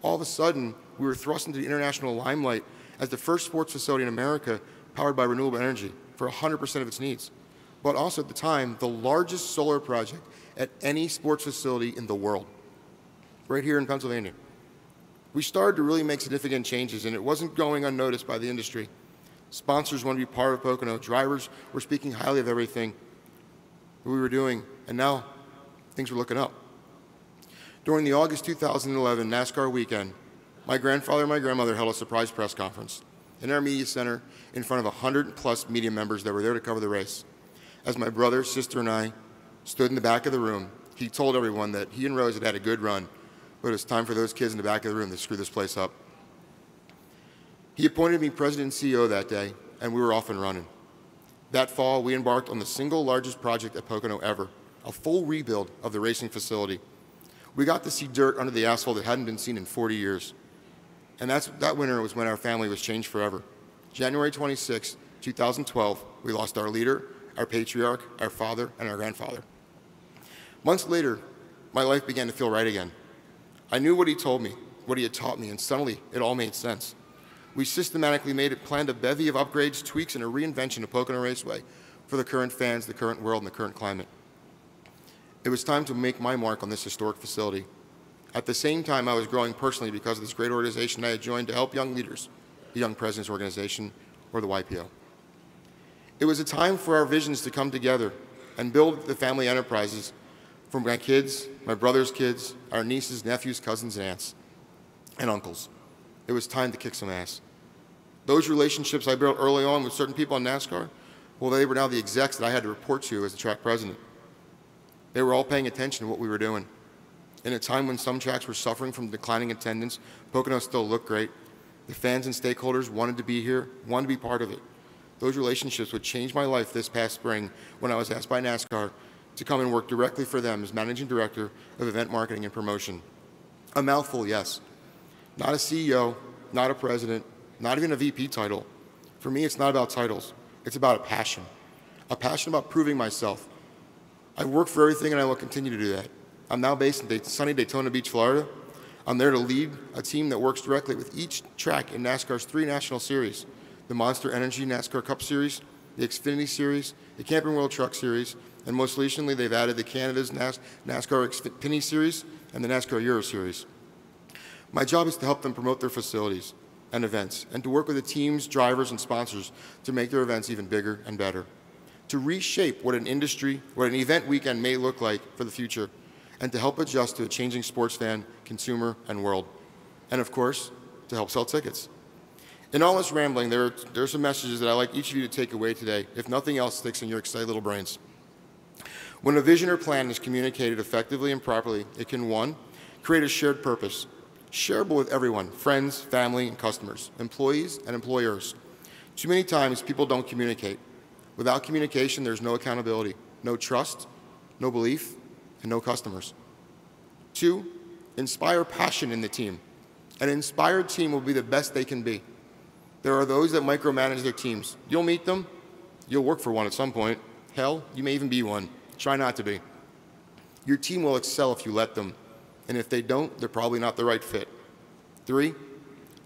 All of a sudden, we were thrust into the international limelight as the first sports facility in America powered by renewable energy for 100% of its needs, but also at the time, the largest solar project at any sports facility in the world, right here in Pennsylvania. We started to really make significant changes, and it wasn't going unnoticed by the industry. Sponsors wanted to be part of Pocono. Drivers were speaking highly of everything that we were doing, and now things were looking up. During the August 2011 NASCAR weekend, my grandfather and my grandmother held a surprise press conference in our media center in front of 100-plus media members that were there to cover the race. As my brother, sister, and I stood in the back of the room, he told everyone that he and Rose had had a good run, but it was time for those kids in the back of the room to screw this place up. He appointed me president and CEO that day, and we were off and running. That fall, we embarked on the single largest project at Pocono ever, a full rebuild of the racing facility. We got to see dirt under the asphalt that hadn't been seen in 40 years. And that winter was when our family was changed forever. January 26, 2012, we lost our leader, our patriarch, our father, and our grandfather. Months later, my life began to feel right again. I knew what he told me, what he had taught me, and suddenly it all made sense. We systematically planned a bevy of upgrades, tweaks, and a reinvention of Pocono Raceway for the current fans, the current world, and the current climate. It was time to make my mark on this historic facility. At the same time, I was growing personally because of this great organization I had joined to help young leaders, the Young Presidents Organization, or the YPO. It was a time for our visions to come together and build the family enterprises for my kids, my brother's kids, our nieces, nephews, cousins, and aunts, and uncles. It was time to kick some ass. Those relationships I built early on with certain people in NASCAR, well, they were now the execs that I had to report to as the track president. They were all paying attention to what we were doing. In a time when some tracks were suffering from declining attendance, Pocono still looked great. The fans and stakeholders wanted to be here, wanted to be part of it. Those relationships would change my life this past spring when I was asked by NASCAR to come and work directly for them as Managing Director of Event Marketing and Promotion. A mouthful, yes. Not a CEO, not a president, not even a VP title. For me, it's not about titles. It's about a passion about proving myself. I work for everything, and I will continue to do that. I'm now based in sunny Daytona Beach, Florida. I'm there to lead a team that works directly with each track in NASCAR's 3 national series: the Monster Energy NASCAR Cup Series, the Xfinity Series, the Camping World Truck Series, and most recently, they've added the Canada's NASCAR Xfinity Series and the NASCAR Euro Series. My job is to help them promote their facilities and events, and to work with the teams, drivers, and sponsors to make their events even bigger and better, to reshape what an event weekend may look like for the future, and to help adjust to a changing sports fan, consumer, and world, and of course, to help sell tickets. In all this rambling, there are some messages that I'd like each of you to take away today, if nothing else sticks in your excited little brains. When a vision or plan is communicated effectively and properly, it can, 1, create a shared purpose, shareable with everyone: friends, family, and customers, employees, and employers. Too many times, people don't communicate. Without communication, there's no accountability, no trust, no belief, and no customers. 2, inspire passion in the team. An inspired team will be the best they can be. There are those that micromanage their teams. You'll meet them. You'll work for one at some point. Hell, you may even be one. Try not to be. Your team will excel if you let them, and if they don't, they're probably not the right fit. 3,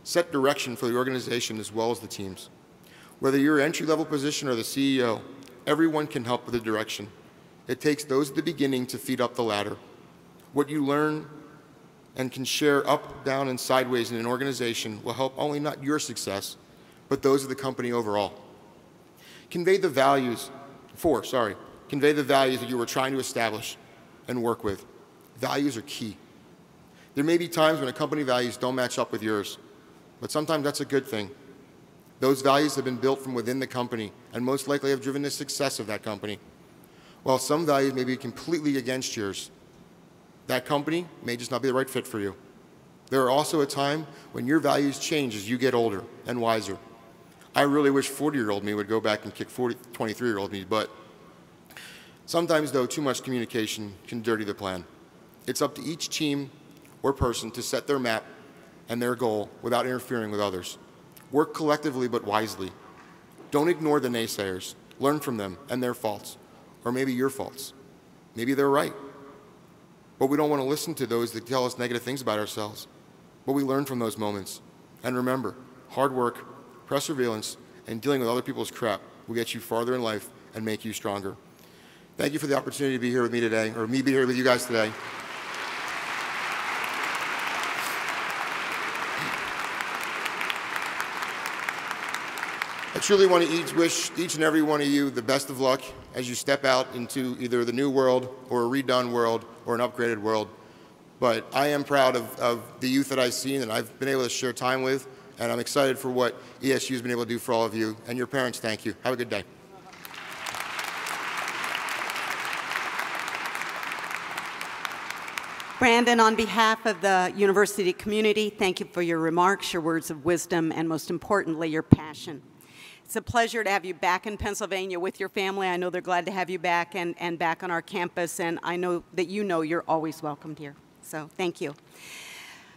set direction for the organization as well as the teams. Whether you're an entry-level position or the CEO, everyone can help with the direction. It takes those at the beginning to feed up the ladder. What you learn and can share up, down, and sideways in an organization will help only not your success, but those of the company overall. Convey the values that you were trying to establish and work with. Values are key. There may be times when a company values don't match up with yours, but sometimes that's a good thing. Those values have been built from within the company and most likely have driven the success of that company. While some values may be completely against yours, that company may just not be the right fit for you. There are also a time when your values change as you get older and wiser. I really wish 40-year-old me would go back and kick 23-year-old me, but sometimes, though, too much communication can dirty the plan. It's up to each team or person to set their map and their goal without interfering with others. Work collectively but wisely. Don't ignore the naysayers. Learn from them and their faults, or maybe your faults. Maybe they're right. But we don't want to listen to those that tell us negative things about ourselves. But we learn from those moments. And remember, hard work, perseverance, and dealing with other people's crap will get you farther in life and make you stronger. Thank you for the opportunity to be here with me today, or me be here with you guys today. I truly want to wish each and every one of you the best of luck as you step out into either the new world or a redone world or an upgraded world. But I am proud of the youth that I've seen and I've been able to share time with, and I'm excited for what ESU has been able to do for all of you. And your parents, thank you. Have a good day. Brandon, on behalf of the university community, thank you for your remarks, your words of wisdom, and most importantly, your passion. It's a pleasure to have you back in Pennsylvania with your family. I know they're glad to have you back and back on our campus, and I know that you know you're always welcomed here. So thank you.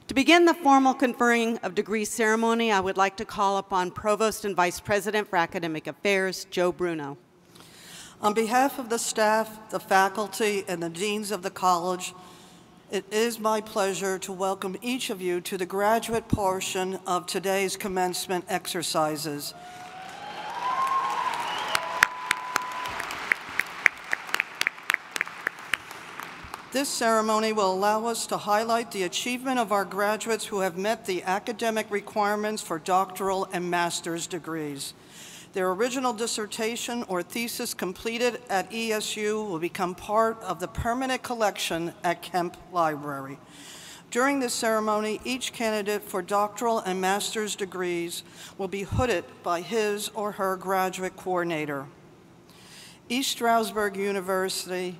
To begin the formal conferring of degree ceremony, I would like to call upon Provost and Vice President for Academic Affairs, Joe Bruno. On behalf of the staff, the faculty, and the deans of the college, it is my pleasure to welcome each of you to the graduate portion of today's commencement exercises. This ceremony will allow us to highlight the achievement of our graduates who have met the academic requirements for doctoral and master's degrees. Their original dissertation or thesis completed at ESU will become part of the permanent collection at Kemp Library. During this ceremony, each candidate for doctoral and master's degrees will be hooded by his or her graduate coordinator. East Stroudsburg University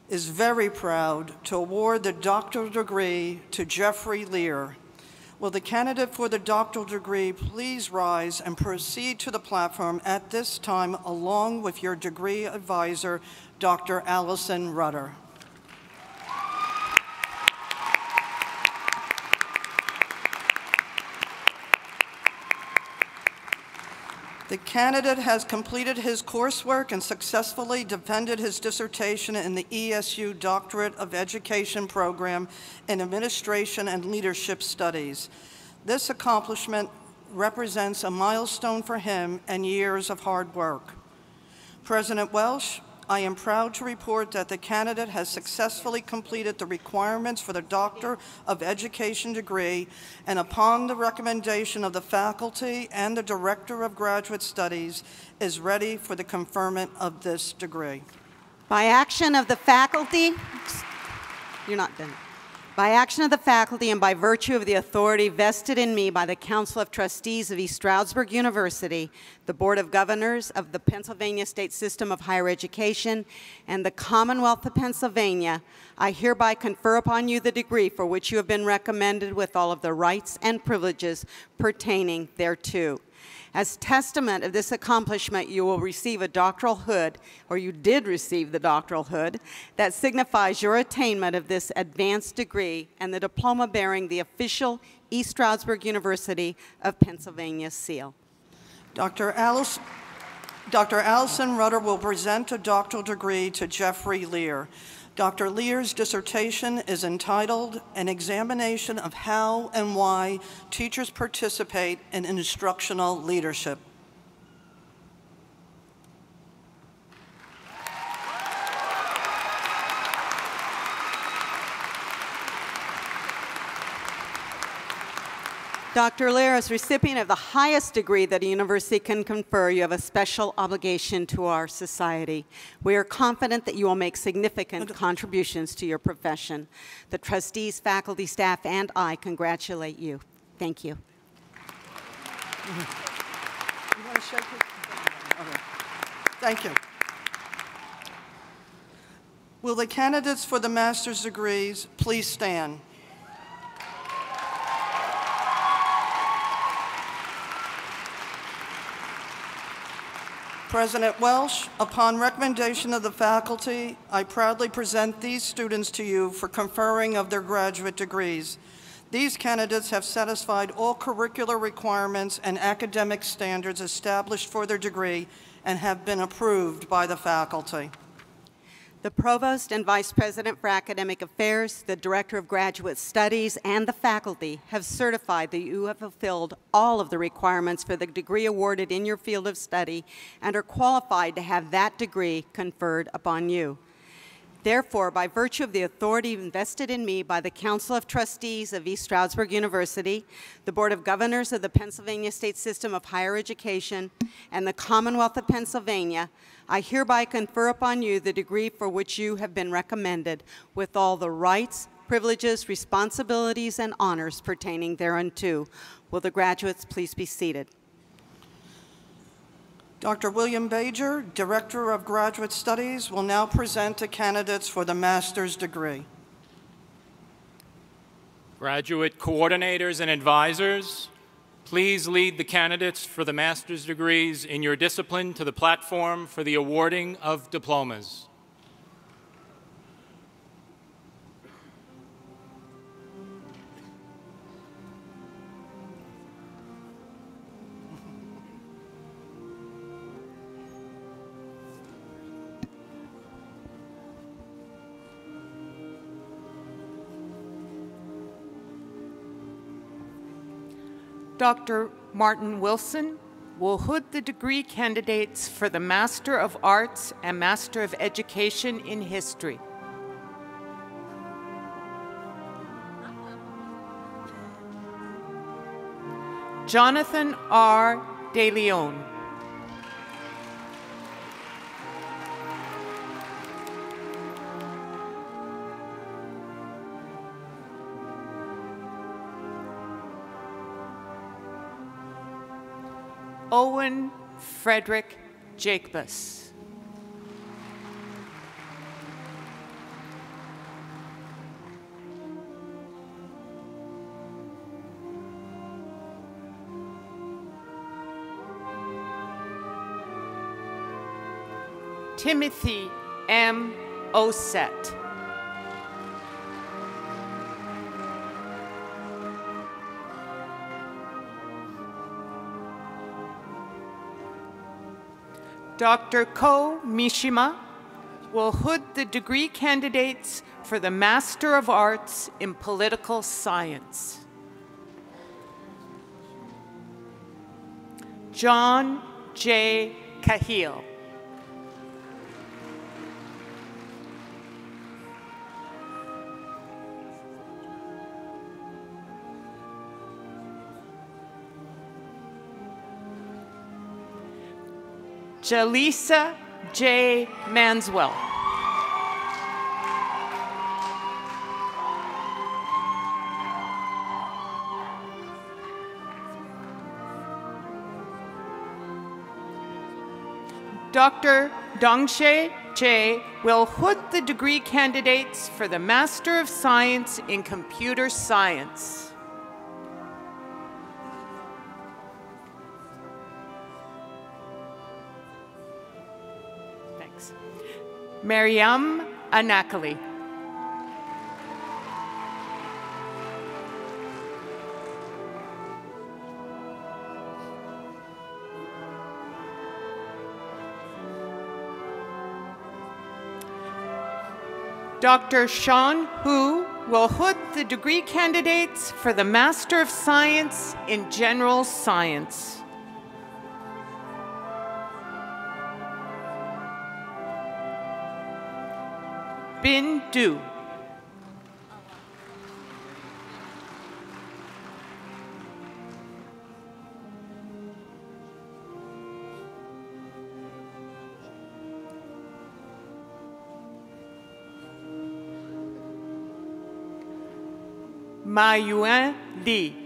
is very proud to award the doctoral degree to Jeffrey Lear. Will the candidate for the doctoral degree please rise and proceed to the platform at this time along with your degree advisor, Dr. Allison Rutter. The candidate has completed his coursework and successfully defended his dissertation in the ESU Doctorate of Education program in Administration and Leadership Studies. This accomplishment represents a milestone for him and years of hard work. President Welsh, I am proud to report that the candidate has successfully completed the requirements for the Doctor of Education degree, and upon the recommendation of the faculty and the Director of Graduate Studies, is ready for the conferment of this degree. By action of the faculty, you're not done. By action of the faculty and by virtue of the authority vested in me by the Council of Trustees of East Stroudsburg University, the Board of Governors of the Pennsylvania State System of Higher Education, and the Commonwealth of Pennsylvania, I hereby confer upon you the degree for which you have been recommended with all of the rights and privileges pertaining thereto. As testament of this accomplishment, you will receive a doctoral hood, or you did receive the doctoral hood, that signifies your attainment of this advanced degree and the diploma bearing the official East Stroudsburg University of Pennsylvania seal. Dr. Allison Rutter will present a doctoral degree to Jeffrey Lear. Dr. Lear's dissertation is entitled An Examination of How and Why Teachers Participate in Instructional Leadership. Dr. Lear, as recipient of the highest degree that a university can confer, you have a special obligation to our society. We are confident that you will make significant contributions to your profession. The trustees, faculty, staff, and I congratulate you. Thank you. You want to shake it? Okay. Thank you. Will the candidates for the master's degrees please stand? President Welsh, upon recommendation of the faculty, I proudly present these students to you for conferring of their graduate degrees. These candidates have satisfied all curricular requirements and academic standards established for their degree and have been approved by the faculty. The Provost and Vice President for Academic Affairs, the Director of Graduate Studies, and the faculty have certified that you have fulfilled all of the requirements for the degree awarded in your field of study and are qualified to have that degree conferred upon you. Therefore, by virtue of the authority invested in me by the Council of Trustees of East Stroudsburg University, the Board of Governors of the Pennsylvania State System of Higher Education, and the Commonwealth of Pennsylvania, I hereby confer upon you the degree for which you have been recommended, with all the rights, privileges, responsibilities, and honors pertaining thereunto. Will the graduates please be seated? Dr. William Bajer, Director of Graduate Studies, will now present the candidates for the master's degree. Graduate coordinators and advisors, please lead the candidates for the master's degrees in your discipline to the platform for the awarding of diplomas. Dr. Martin Wilson will hood the degree candidates for the Master of Arts and Master of Education in History. Jonathan R. De Leon. Owen Frederick Jacobus. Timothy M. Osett. Dr. Ko Mishima will hood the degree candidates for the Master of Arts in Political Science. John J. Cahill. Jalisa J. Manswell. Dr. Dongshe J. will hood the degree candidates for the Master of Science in Computer Science. Mariam Anakali. Dr. Sean Hu will hood the degree candidates for the Master of Science in General Science. Bin Du. Ma Yuan Li.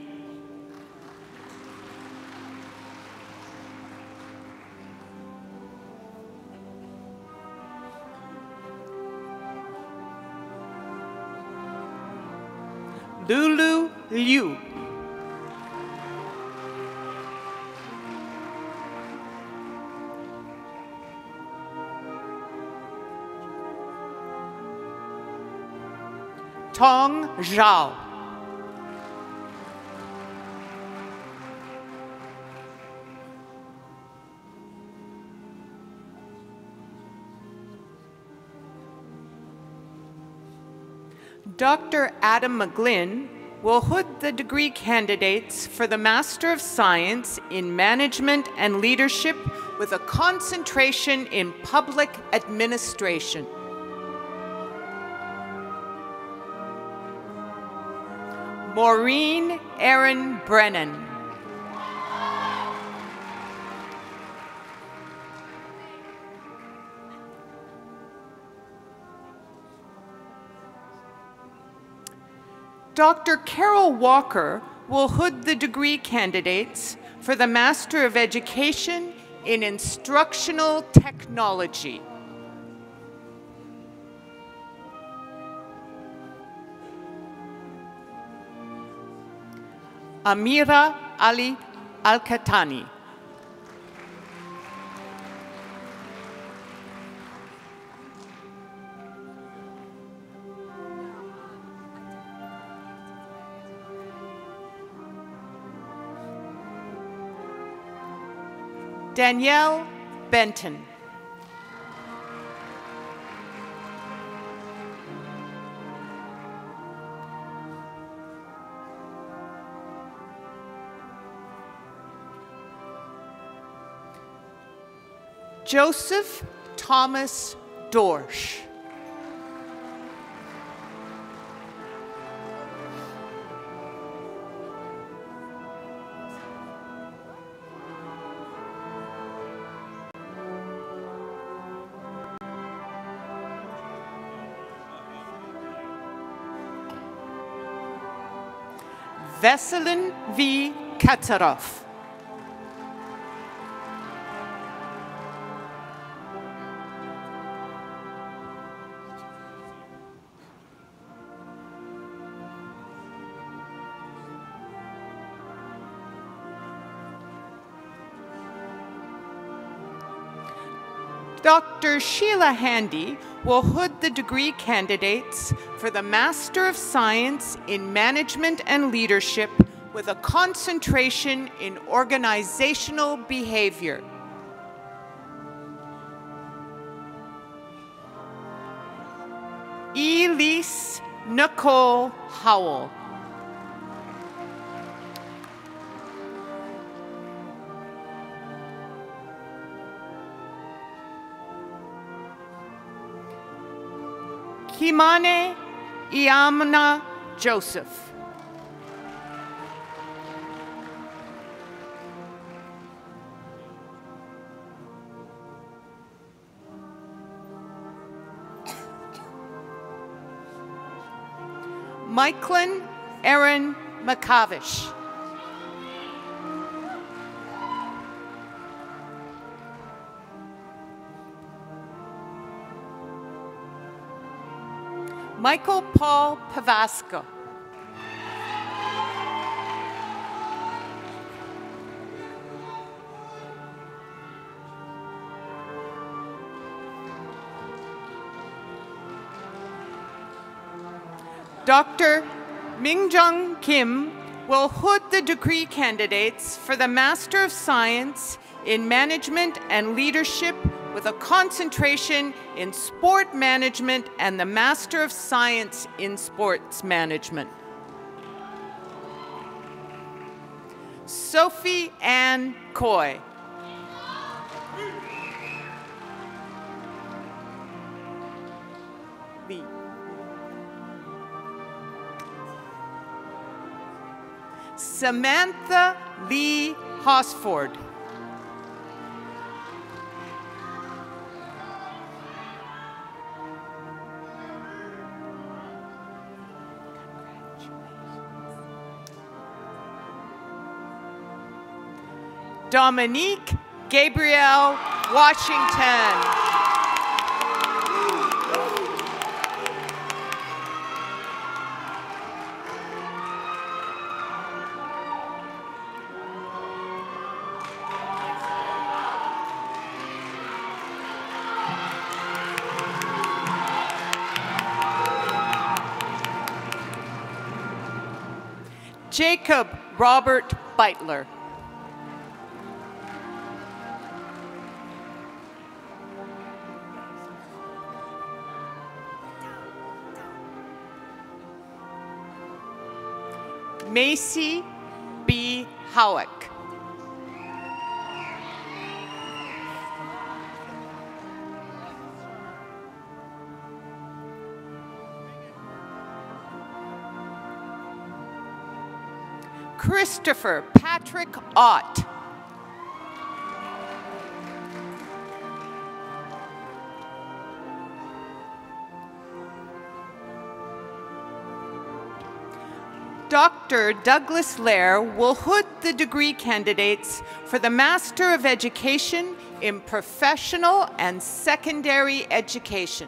Lulu Liu. Tong Zhao. Dr. Adam McGlynn will hood the degree candidates for the Master of Science in Management and Leadership with a concentration in Public Administration. Maureen Erin Brennan. Dr. Carol Walker will hood the degree candidates for the Master of Education in Instructional Technology. Amira Ali Al-Khatani. Danielle Benton. Joseph Thomas Dorsch. Veselin V. Katsarov. Dr. Sheila Handy will hood the degree candidates for the Master of Science in Management and Leadership with a concentration in organizational behavior. Elise Nicole Howell. Kimane Iamna Joseph. Michaelin Erin McCavish. Michael Paul Pavasco. Dr. Mingjung Kim will hood the degree candidates for the Master of Science in Management and Leadership with a concentration in Sport Management and the Master of Science in Sports Management. Sophie Ann Coy. Lee. Samantha Lee Hosford. Dominique Gabrielle Washington. Jacob Robert Beitler. Macy B. Howick. Christopher Patrick Ott. Dr. Douglas Lair will hood the degree candidates for the Master of Education in Professional and Secondary Education.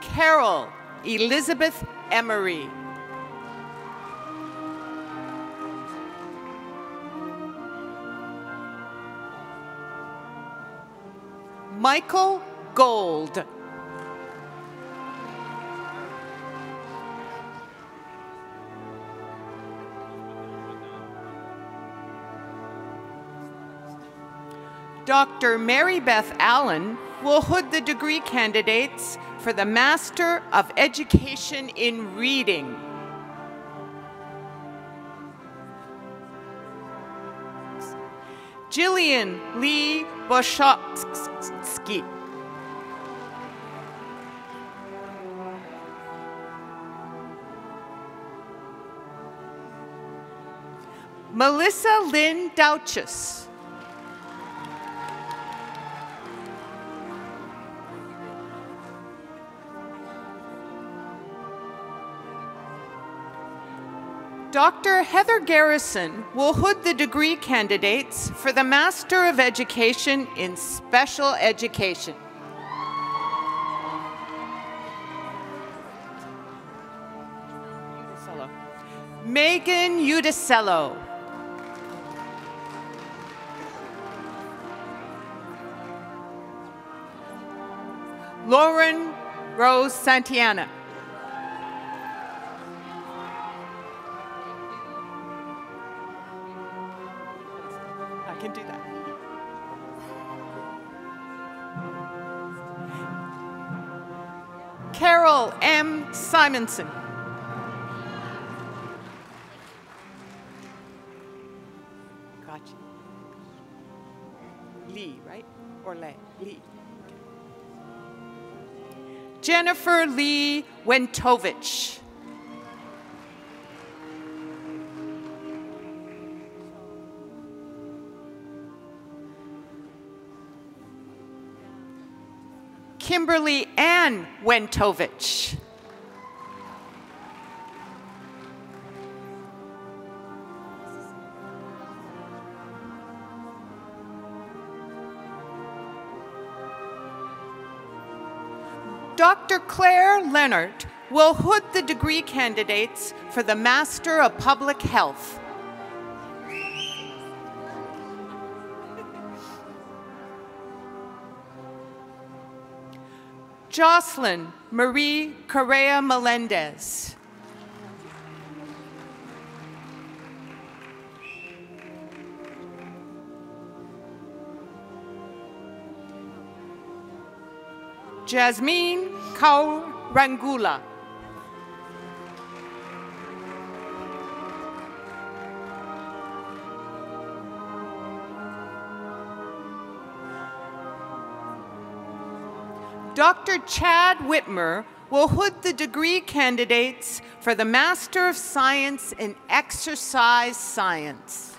Carol Elizabeth Emery. Michael Gold. Dr. Mary Beth Allen will hood the degree candidates for the Master of Education in Reading. Jillian Lee Boshofsky. Melissa Lynn Douches. Dr. Heather Garrison will hood the degree candidates for the Master of Education in Special Education. Megan Udicello. Lauren Rose Santiana. I can do that. Carol M. Simonson. Gotcha. Lee, right? Or Lee? Lee. Jennifer Lee Wentovich. Kimberly Ann Wentovich. Dr. Claire Leonard will hood the degree candidates for the Master of Public Health. Jocelyn Marie Correa Melendez. Jasmine Kaur Rangula. Dr. Chad Whitmer will hood the degree candidates for the Master of Science in Exercise Science.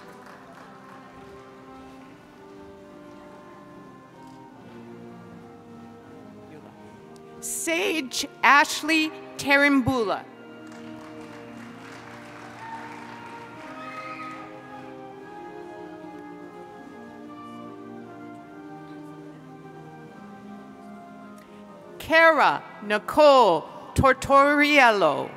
Sage Ashley Tarimbula. Kara Nicole Tortoriello.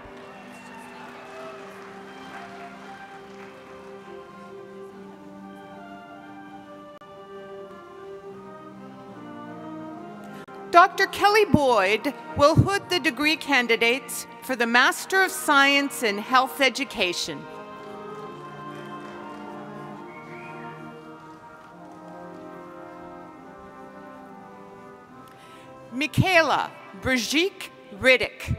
Dr. Kelly Boyd will hood the degree candidates for the Master of Science in Health Education. Michaela Brigitte Riddick.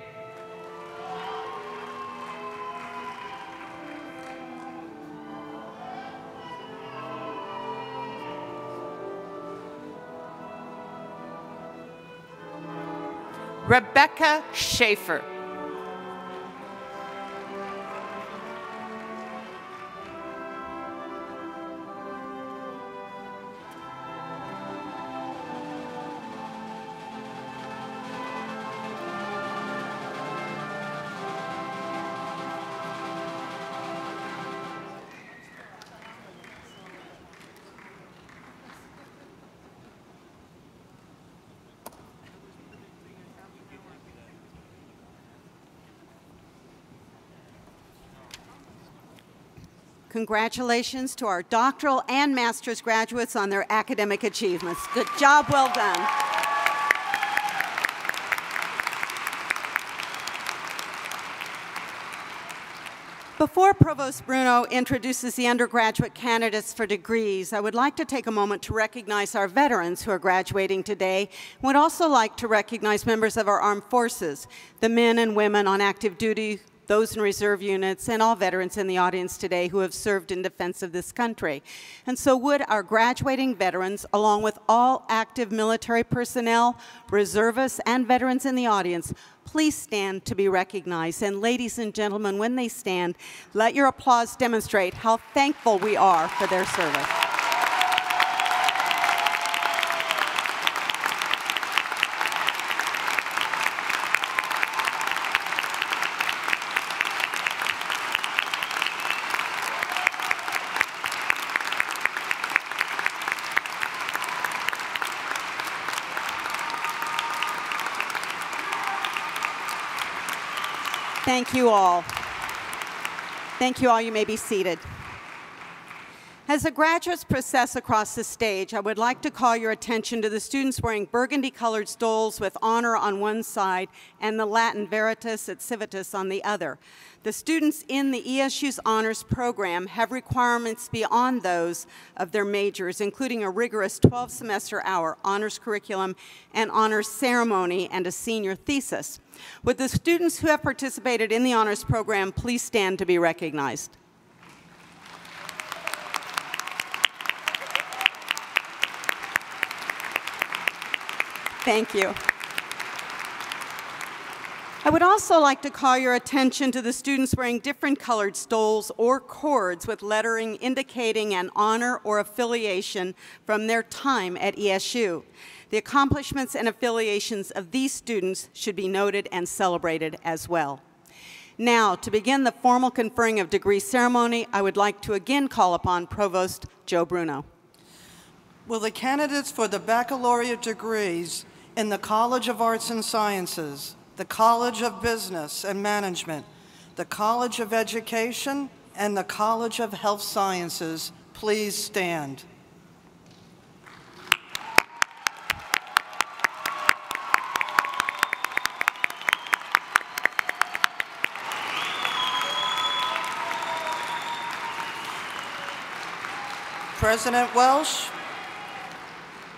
Rebecca Schaefer. Congratulations to our doctoral and master's graduates on their academic achievements. Good job, well done. Before Provost Bruno introduces the undergraduate candidates for degrees, I would like to take a moment to recognize our veterans who are graduating today. I would also like to recognize members of our armed forces, the men and women on active duty, those in reserve units, and all veterans in the audience today who have served in defense of this country. And so would our graduating veterans, along with all active military personnel, reservists, and veterans in the audience, please stand to be recognized. And ladies and gentlemen, when they stand, let your applause demonstrate how thankful we are for their service. Thank you all. Thank you all. You may be seated. As the graduates process across the stage, I would like to call your attention to the students wearing burgundy-colored stoles with honor on one side and the Latin Veritas et Civitas on the other. The students in the ESU's honors program have requirements beyond those of their majors, including a rigorous 12-semester hour honors curriculum, an honors ceremony, and a senior thesis. Would the students who have participated in the honors program please stand to be recognized? Thank you. I would also like to call your attention to the students wearing different colored stoles or cords with lettering indicating an honor or affiliation from their time at ESU. The accomplishments and affiliations of these students should be noted and celebrated as well. Now, to begin the formal conferring of degree ceremony, I would like to again call upon Provost Joe Bruno. Will the candidates for the baccalaureate degrees in the College of Arts and Sciences, the College of Business and Management, the College of Education, and the College of Health Sciences please stand? President Welsh,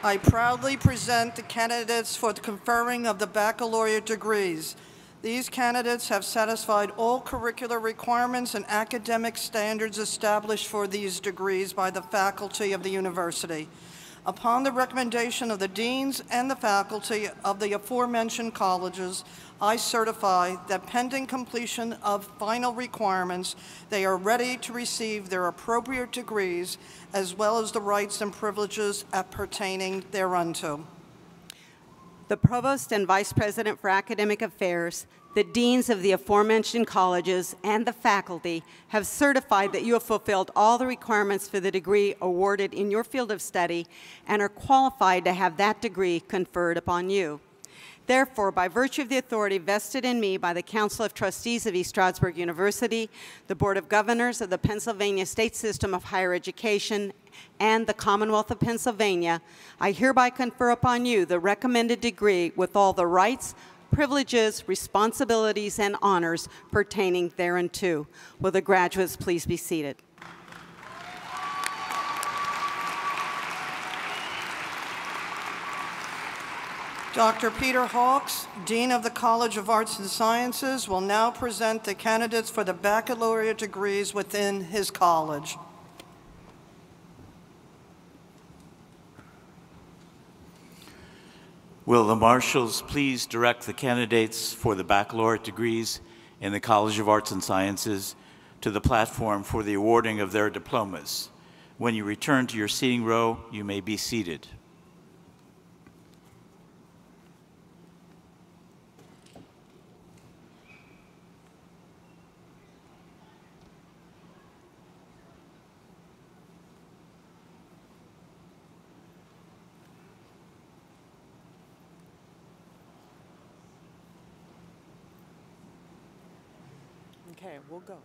I proudly present the candidates for the conferring of the baccalaureate degrees. These candidates have satisfied all curricular requirements and academic standards established for these degrees by the faculty of the university. Upon the recommendation of the deans and the faculty of the aforementioned colleges, I certify that pending completion of final requirements, they are ready to receive their appropriate degrees as well as the rights and privileges pertaining thereunto. The Provost and Vice President for Academic Affairs, the deans of the aforementioned colleges, and the faculty have certified that you have fulfilled all the requirements for the degree awarded in your field of study and are qualified to have that degree conferred upon you. Therefore, by virtue of the authority vested in me by the Council of Trustees of East Stroudsburg University, the Board of Governors of the Pennsylvania State System of Higher Education, and the Commonwealth of Pennsylvania, I hereby confer upon you the recommended degree with all the rights, privileges, responsibilities, and honors pertaining thereunto. Will the graduates please be seated? Dr. Peter Hawks, Dean of the College of Arts and Sciences, will now present the candidates for the baccalaureate degrees within his college. Will the marshals please direct the candidates for the baccalaureate degrees in the College of Arts and Sciences to the platform for the awarding of their diplomas. When you return to your seating row, you may be seated. Okay, we'll go.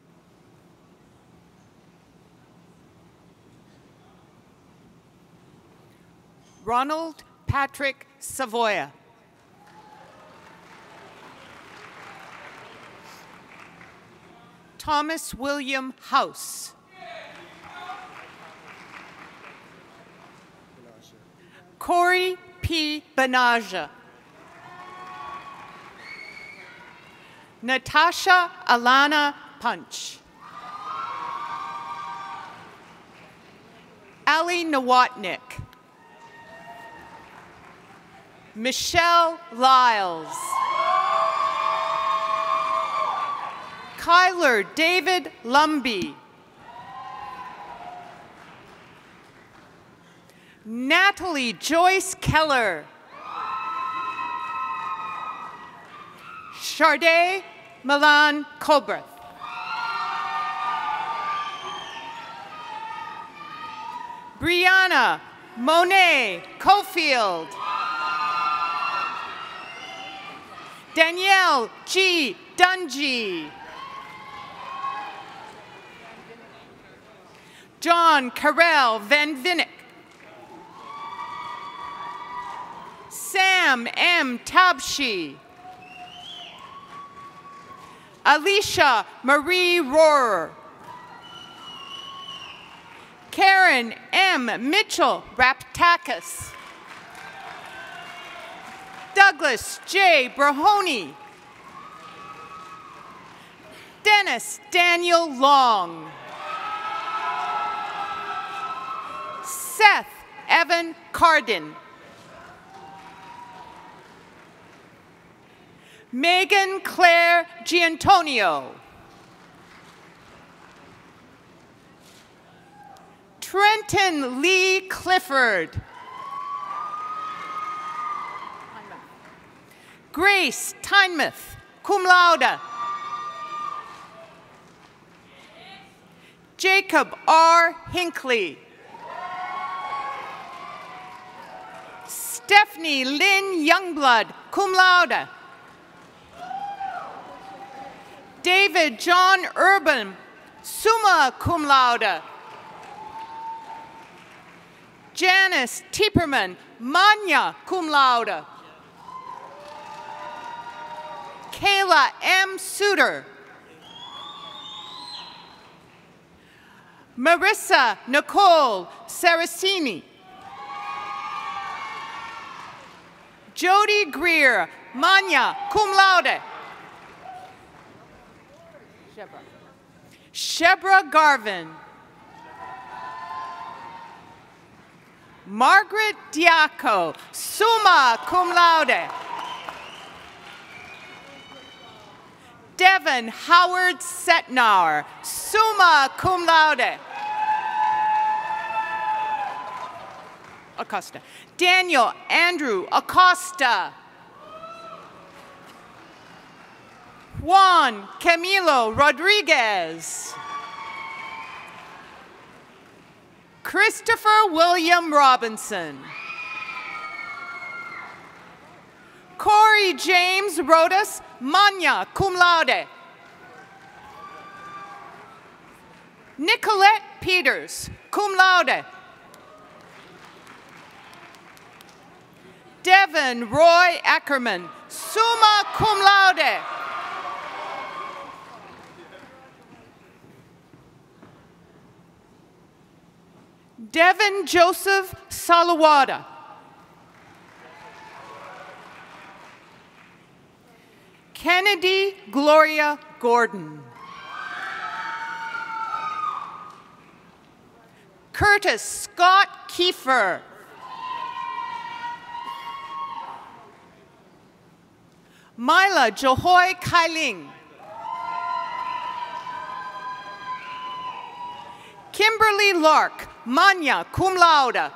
Ronald Patrick Savoya. Thomas William House. Corey P. Benaja. Natasha Alana Punch. Ali Nawatnik. Michelle Lyles. Kyler David Lumby. Natalie Joyce Keller. Charday Milan Kobreth. Brianna Monet Cofield. Danielle G. Dungy. John Carell Van Vinnick. Sam M. Tabshi. Alicia Marie Rohrer. Karen M. Mitchell Raptakis. Douglas J. Brahoni. Dennis Daniel Long. Seth Evan Cardin. Megan Claire Giantonio. Trenton Lee Clifford. Grace Tynemouth, cum laude. Jacob R. Hinckley. Stephanie Lynn Youngblood, cum laude. David John Urban, summa cum laude. Janice Tieperman, magna cum laude. Kayla M. Suter. Marissa Nicole Saracini. Jody Greer, magna cum laude. Shebra Garvin. Margaret Diaco, summa cum laude. Devin Howard Setnar, summa cum laude. Acosta. Daniel Andrew Acosta. Juan Camilo Rodriguez. Christopher William Robinson. Corey James Rodas, magna cum laude. Nicolette Peters, cum laude. Devin Roy Ackerman, summa cum laude. Devin Joseph Salawada. Kennedy Gloria Gordon. Curtis Scott Kiefer. Mila Johoy Kailing. Kimberly Lark, magna cum laude.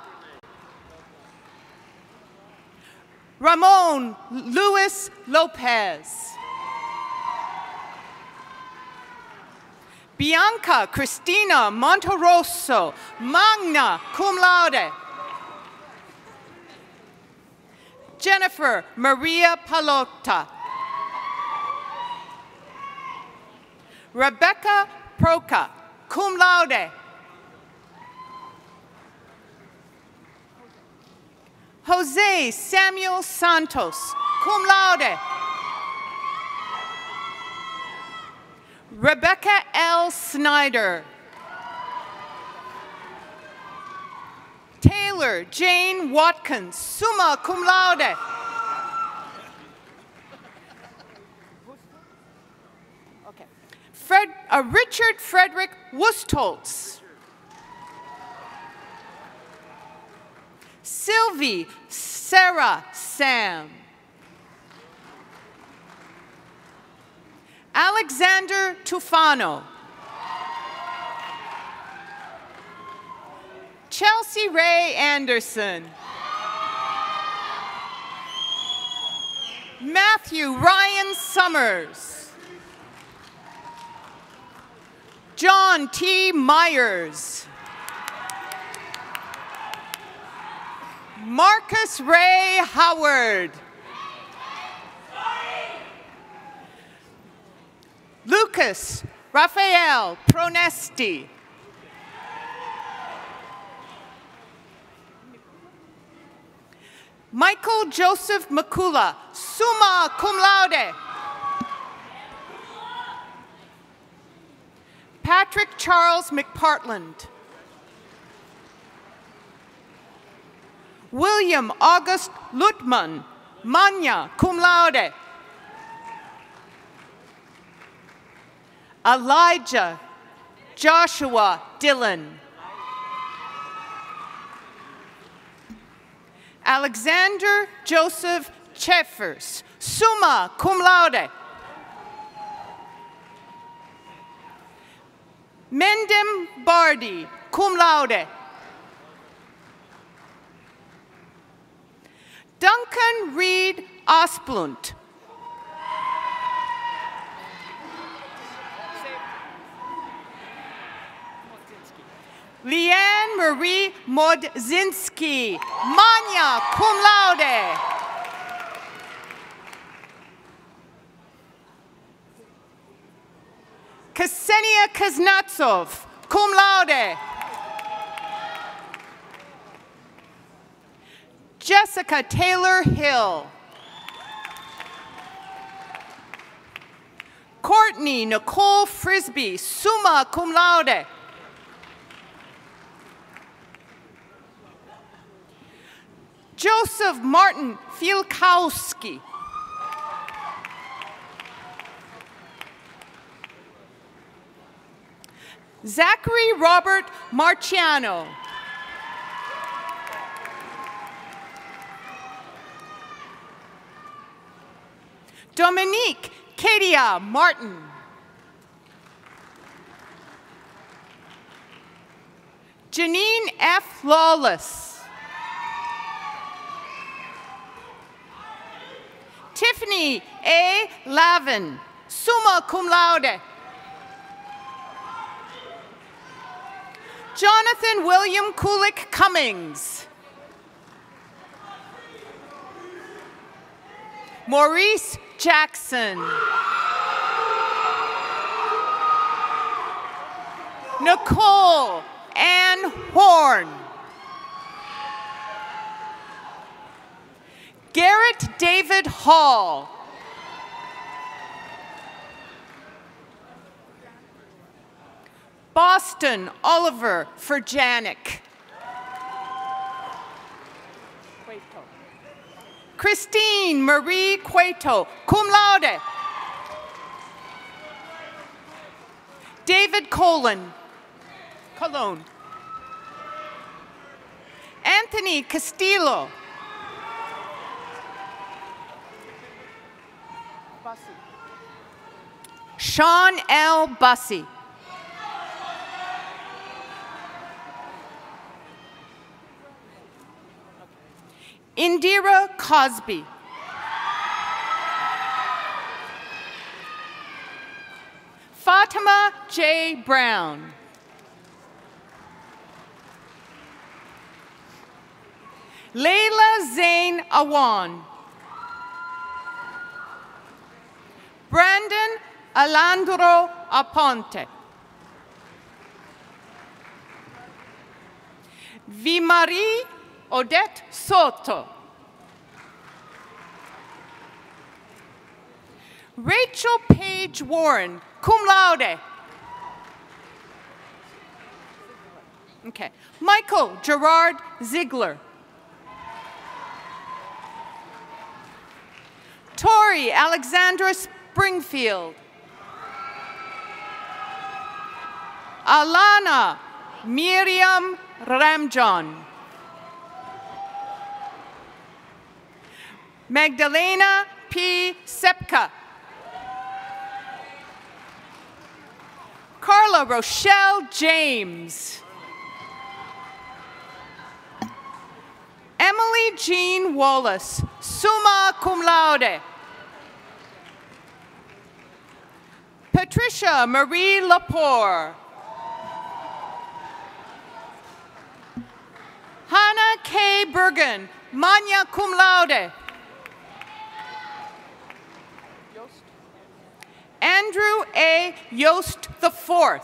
Ramon Luis Lopez. Bianca Cristina Monterosso, magna cum laude. Jennifer Maria Palota. Rebecca Proca, cum laude. Jose Samuel Santos, cum laude. Rebecca L. Snyder. Taylor Jane Watkins, summa cum laude. Richard Frederick Wustholz. Sylvie Sarah Sam. Alexander Tufano. Chelsea Ray Anderson. Matthew Ryan Summers. John T. Myers. Marcus Ray Howard. Lucas Raphael Pronesti. Michael Joseph Makula, summa cum laude. Patrick Charles McPartland. William August Lutman, magna cum laude. Elijah Joshua Dillon. Alexander Joseph Cheffers, summa cum laude. Mendem Bardi, cum laude. Duncan Reed Asplund. Leanne Marie Modzinski, magna cum laude. Ksenia Kuznetsov, cum laude. Jessica Taylor Hill. Courtney Nicole Frisbee, summa cum laude. Joseph Martin Fielkowski. Zachary Robert Marciano. Dominique Kadia Martin. Janine F. Lawless. Tiffany A. Lavin, summa cum laude. Jonathan William Kulik Cummings. Maurice Jackson. Nicole Ann Horn. Garrett David Hall. Boston Oliver Furjanic. Christine Marie Cueto, cum laude. David Colon. Cologne. Anthony Castillo. Sean L. Bussey. Indira Cosby. Fatima J. Brown. Layla Zain Awan. Brandon Alandro Aponte. Vimarie Odette Soto. Rachel Page Warren, cum laude. Okay. Michael Gerard Ziegler. Tori Alexandra Springfield. Alana Miriam Ramjon. Magdalena P. Sepka. Carla Rochelle James. Emily Jean Wallace, summa cum laude. Patricia Marie Lepore. Hannah K. Bergen, magna cum laude. Andrew A. Yost IV.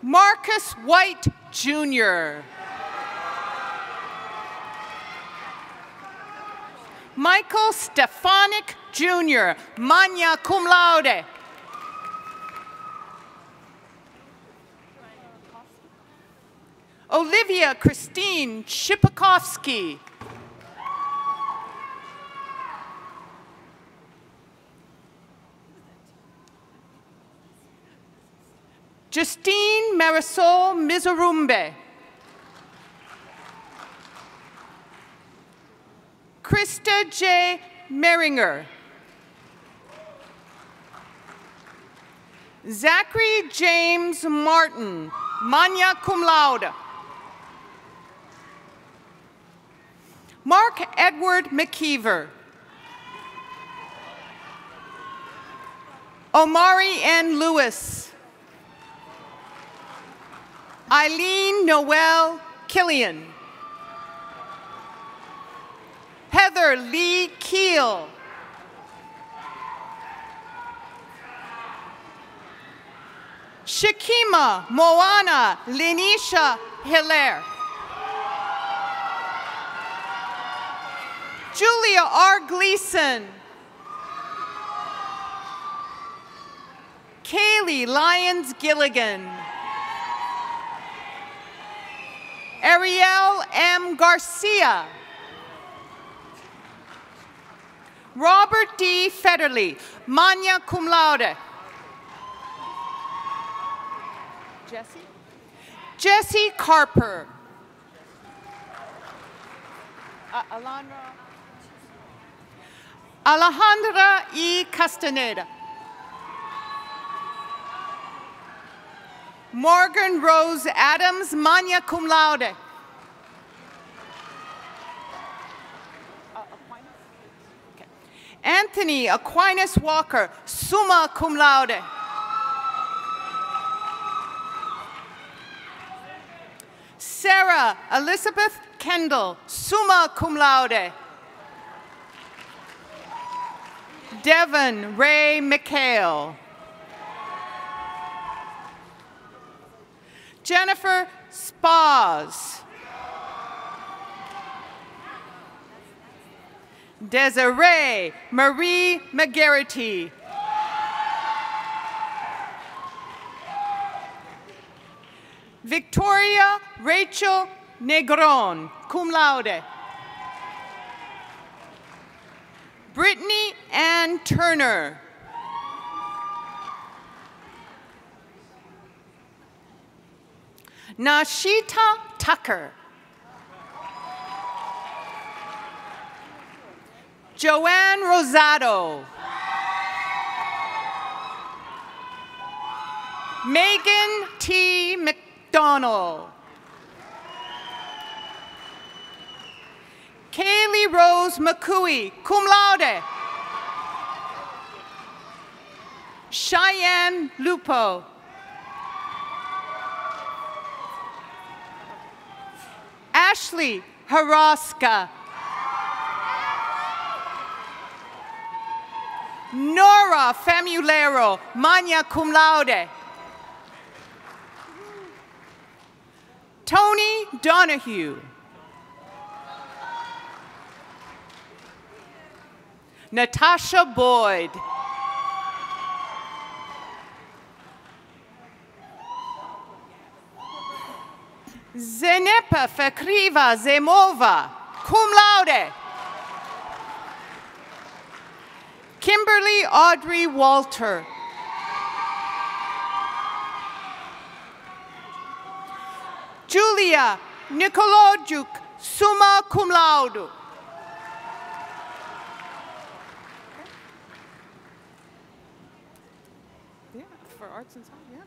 Marcus White, Jr. Michael Stefanik, Jr., magna cum laude. Olivia Christine Shipakovsky. Justine Marisol Mizurumbe. Krista J. Meringer. Zachary James Martin, magna cum laude. Mark Edward McKeever. Omari N. Lewis. Eileen Noel Killian. Heather Lee Keel. Shakima Moana Lenisha Hilaire. Julia R. Gleason. Kaylee Lyons Gilligan. Ariel M. Garcia. Robert D. Federley, magna cum laude. Jesse? Jesse Carper. Alejandra E. Castaneda. Morgan Rose Adams, magna cum laude. Okay. Anthony Aquinas Walker, summa cum laude. Sarah Elizabeth Kendall, summa cum laude. Devon Ray McHale. Jennifer Spaz. Desiree Marie McGarity. Victoria Rachel Negron, cum laude. Brittany Ann Turner. Nashita Tucker. Joanne Rosado. Megan T. McDonald. Kaylee Rose McCooey, cum laude. Cheyenne Lupo. Ashley Haraska. Nora Famulero, magna cum laude. Tony Donahue. Natasha Boyd. Zenepa Fekriva Zemova, cum laude. Kimberly Audrey Walter. Julia Nicolojuk, summa cum laude. Yeah, for arts and science, yeah.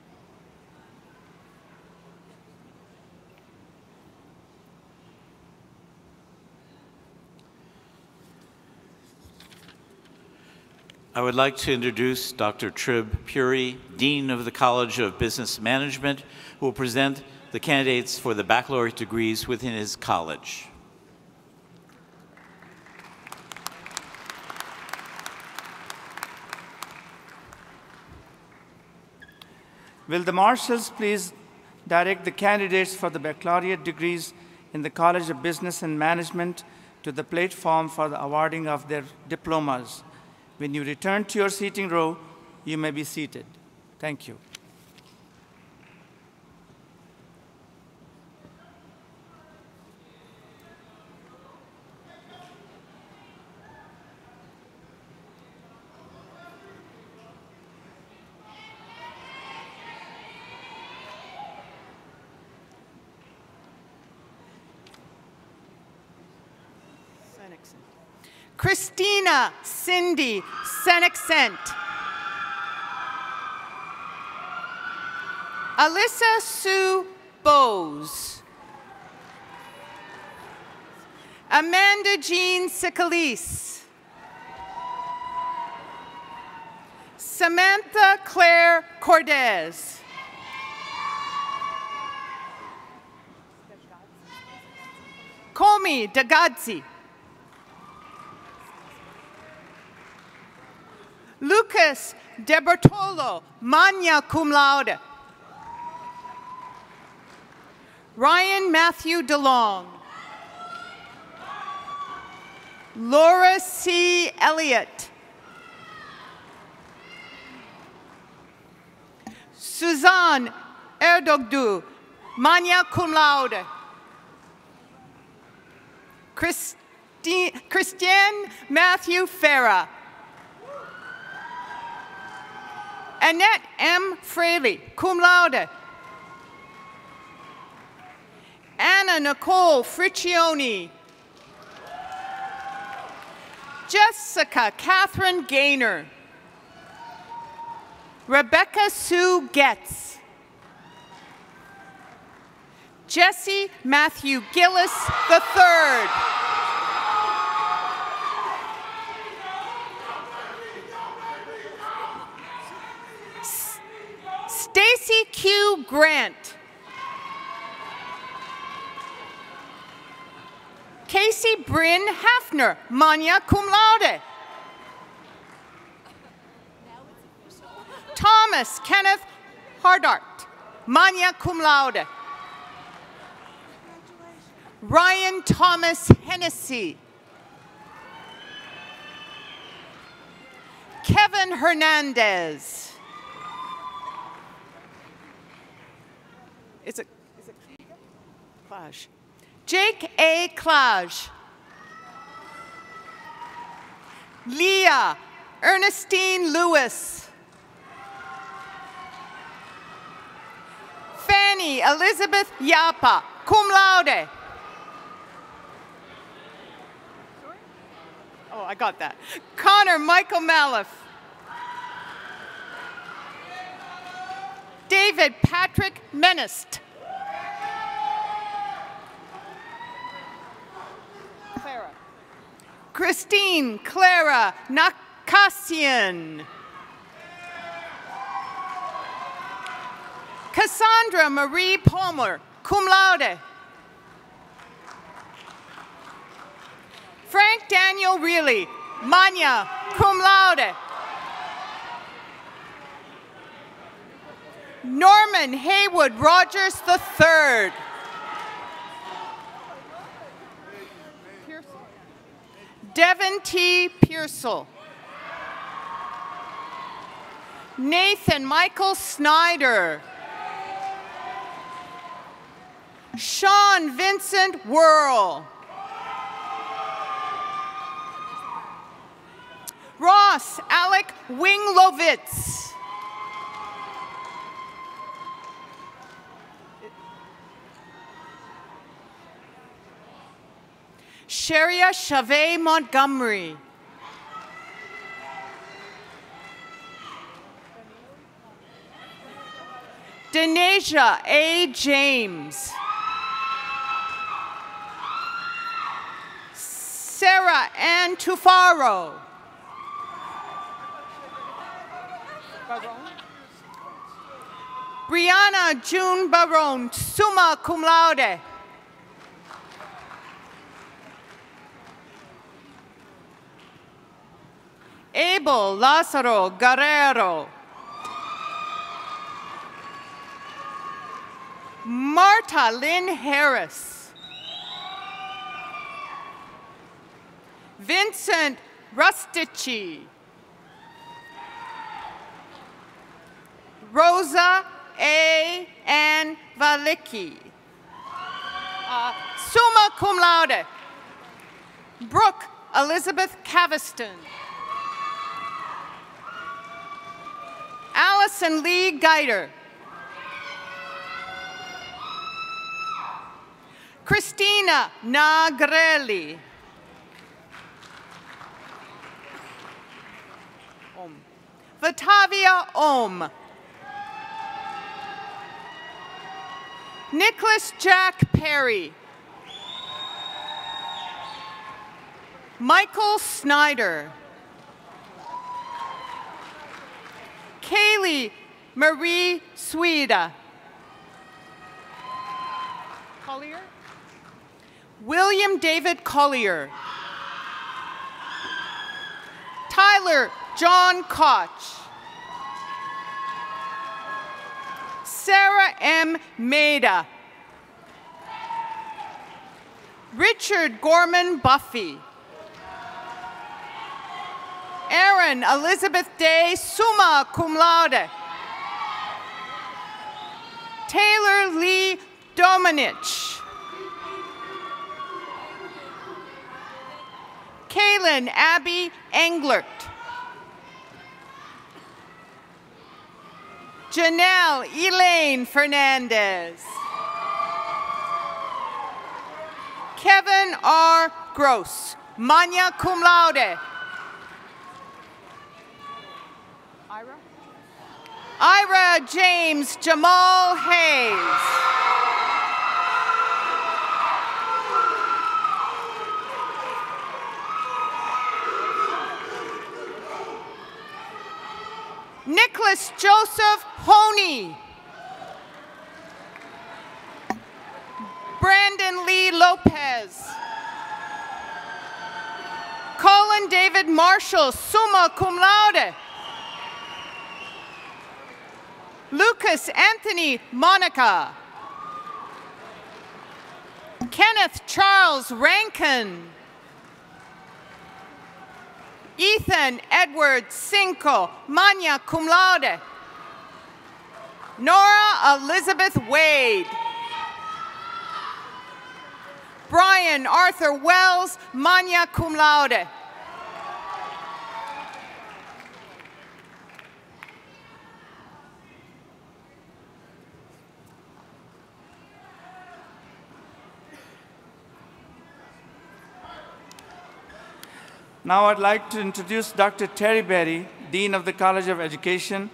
I would like to introduce Dr. Trib Puri, Dean of the College of Business Management, who will present the candidates for the baccalaureate degrees within his college. Will the marshals please direct the candidates for the baccalaureate degrees in the College of Business and Management to the platform for the awarding of their diplomas. When you return to your seating row, you may be seated. Thank you. Christina Cindy Senexent. Alyssa Sue Bowes. Amanda Jean Sicalis. Samantha Claire Cordes. Komi Dagazzi. Lucas De Bertolo, magna cum laude. Ryan Matthew DeLong. Laura C. Elliott. Suzanne Erdogdu, magna cum laude. Christian Matthew Farah. Annette M. Fraley, cum laude. Anna Nicole Friccioni. Jessica Catherine Gaynor. Rebecca Sue Getz. Jesse Matthew Gillis III. Stacy Q. Grant. Casey Bryn Hafner, magna cum laude. Thomas Kenneth Hardart, magna cum laude. Ryan Thomas Hennessy. Kevin Hernandez. Is it Klaj? Jake A. Klaj. Leah Ernestine Lewis. Fanny Elizabeth Yapa, cum laude. Oh, I got that. Connor Michael Maliff. David Patrick Menist. Clara. Christine Clara Nakassian. Cassandra Marie Palmer, cum laude. Frank Daniel Reilly, magna, cum laude. Norman Haywood Rogers III. Devin T. Pearsall. Nathan Michael Snyder. Sean Vincent Whirl. Ross Alec Winglovitz. Sheria Chavez Montgomery. Denasia A. James. Sarah Ann Tufaro. Brianna June Barone, summa cum laude. Abel Lazaro Guerrero. Marta Lynn Harris. Vincent Rustici. Rosa A. Ann Valicki. Summa cum laude. Brooke Elizabeth Caviston. Allison Lee Geiter. Christina Nagrelli. Vatavia Ohm. Nicholas Jack Perry. Michael Snyder. Kaylee Marie Sweda. Collier? William David Collier. Tyler John Koch. Sarah M. Maida. Richard Gorman Buffy. Erin Elizabeth Day, summa cum laude. Taylor Lee Dominich. Kaylin Abby Englert. Janelle Elaine Fernandez. Kevin R. Gross, magna cum laude. Ira James Jamal Hayes. Nicholas Joseph Honey. Brandon Lee Lopez. Colin David Marshall, summa cum laude. Lucas Anthony Monica. Kenneth Charles Rankin. Ethan Edward Cinco, magna cum laude. Nora Elizabeth Wade. Brian Arthur Wells, magna cum laude. Now I'd like to introduce Dr. Terry Berry, Dean of the College of Education,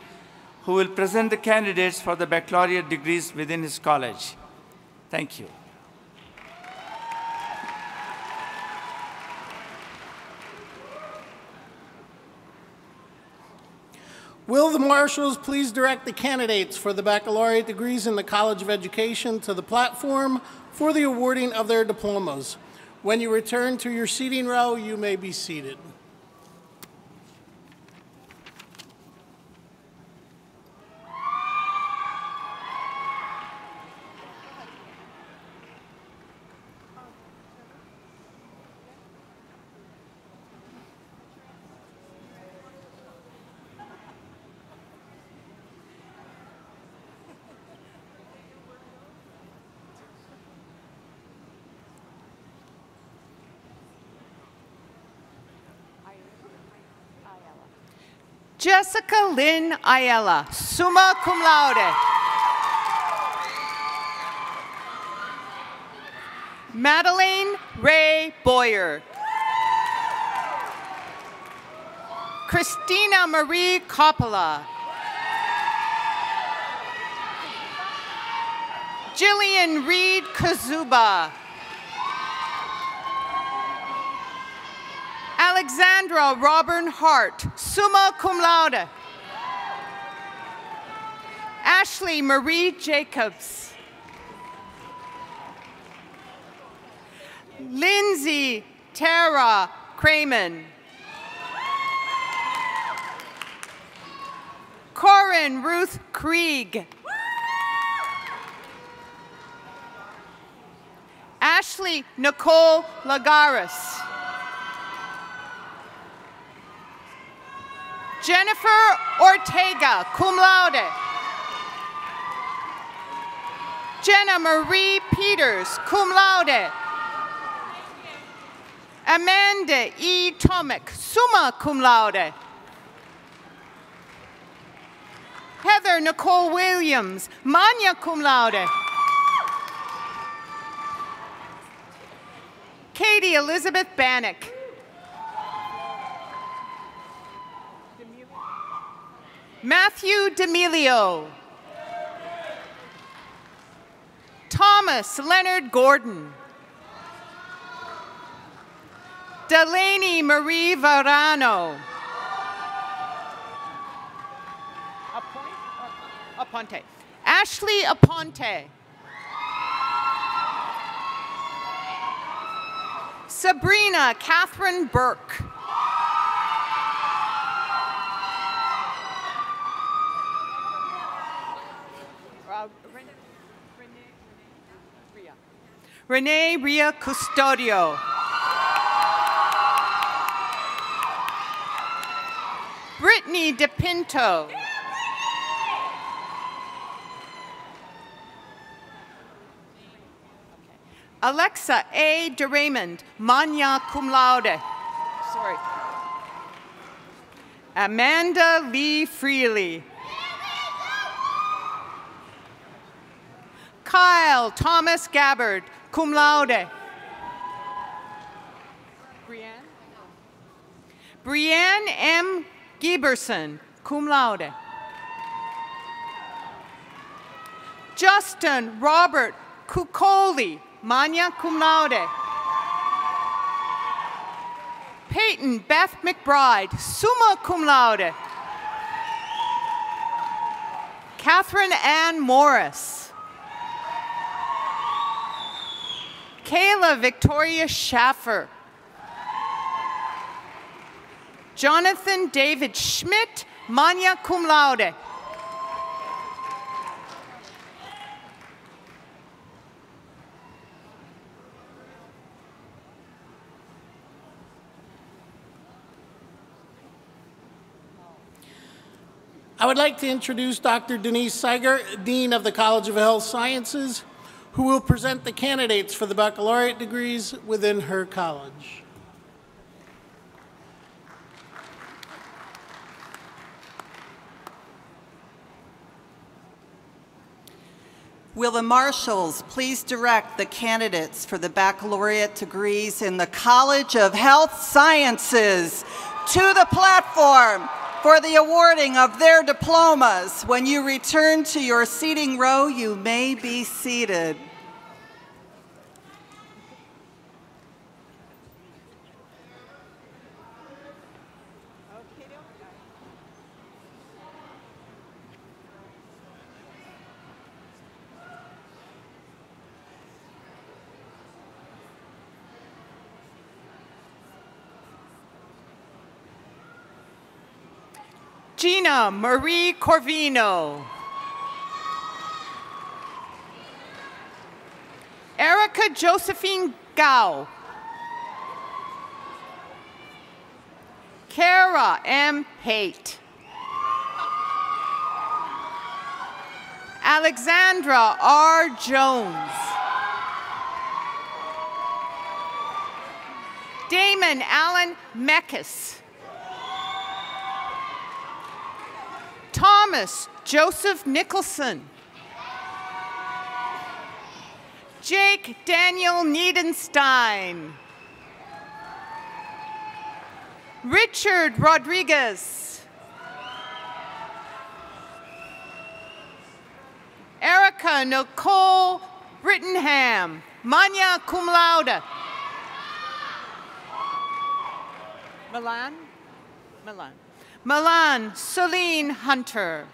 who will present the candidates for the baccalaureate degrees within his college. Thank you. Will the marshals please direct the candidates for the baccalaureate degrees in the College of Education to the platform for the awarding of their diplomas. When you return to your seating row, you may be seated. Jessica Lynn Ayala, summa cum laude. Madeleine Ray Boyer. Christina Marie Coppola. Jillian Reed Kazuba. Alexandra Robin Hart, summa cum laude. Ashley Marie Jacobs. Lindsay Tara Cramen. Corin Ruth Krieg. Ashley Nicole Lagares. Jennifer Ortega, cum laude. Jenna Marie Peters, cum laude. Amanda E. Tomic, summa cum laude. Heather Nicole Williams, magna cum laude. Katie Elizabeth Bannock. Matthew D'Amelio. Thomas Leonard Gordon. Delaney Marie Varano. Aponte. Ashley Aponte. Sabrina Catherine Burke. Renee Ria Custodio. Brittany DePinto. Alexa A. DeRaymond, magna cum laude. Sorry. Amanda Lee Freely. Kyle Thomas Gabbard, cum laude. Brianne M. Giberson, cum laude. Justin Robert Cuccoli, magna cum laude. Peyton Beth McBride, summa cum laude. Catherine Ann Morris. Kayla Victoria Schaffer. Jonathan David Schmidt, magna cum laude. I would like to introduce Dr. Denise Seiger, Dean of the College of Health Sciences, who will present the candidates for the baccalaureate degrees within her college. Will the marshals please direct the candidates for the baccalaureate degrees in the College of Health Sciences to the platform for the awarding of their diplomas. When you return to your seating row, you may be seated. Gina Marie Corvino. Erica Josephine Gao. Kara M. Haight. Alexandra R. Jones. Damon Allen Meckes. Thomas Joseph Nicholson. Jake Daniel Niedenstein. Richard Rodriguez. Erica Nicole Brittenham, magna cum laude. Milan Celine Hunter.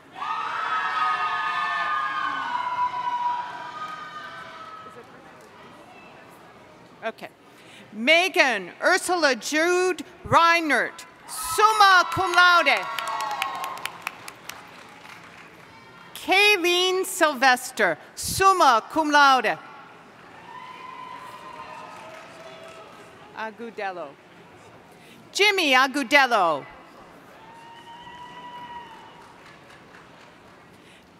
Okay. Megan Ursula Jude Reinert, summa cum laude. Kayleen Sylvester, summa cum laude. Agudelo. Jimmy Agudelo.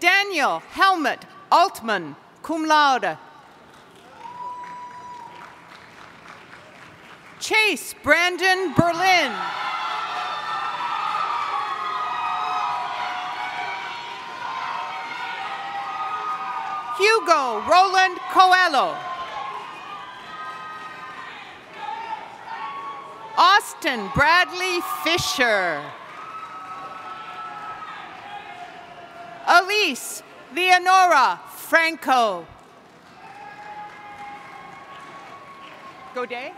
Daniel Helmut Altman, cum laude. Chase Brandon Berlin. Hugo Roland Coelho. Austin Bradley Fisher. Elise Leonora Franco. Godet?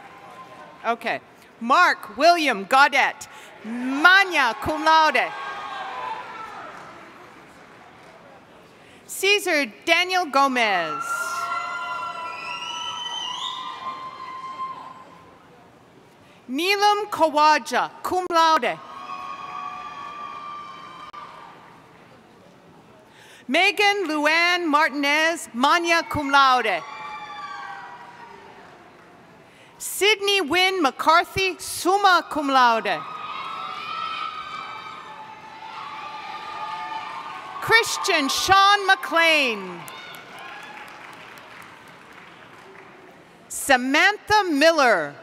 Okay. Mark William Godet, magna cum laude. Cesar Daniel Gomez. Neelam Kawaja, cum laude. Megan Luann Martinez, magna cum laude. Sydney Wynne McCarthy, summa cum laude. Christian Sean McLean. Samantha Miller.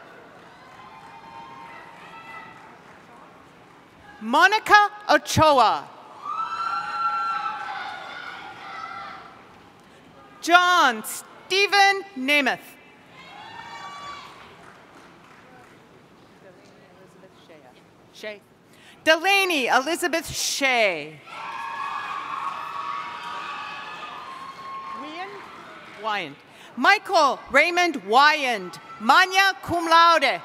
Monica Ochoa. John Stephen Namath. Delaney Elizabeth Shea. Wyand. Michael Raymond Wyand, magna cum laude.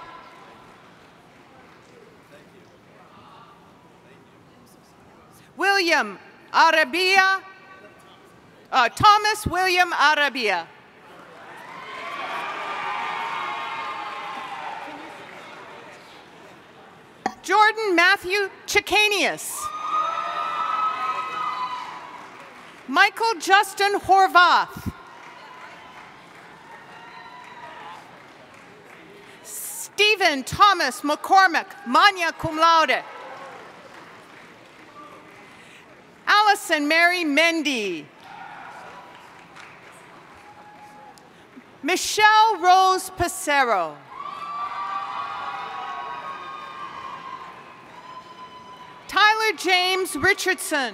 William Arabia, Thomas William Arabia. Jordan Matthew Chicanius. Michael Justin Horvath. Stephen Thomas McCormick, magna cum laude. Thomas and Mary Mendy. Michelle Rose Pissarro. Tyler James Richardson.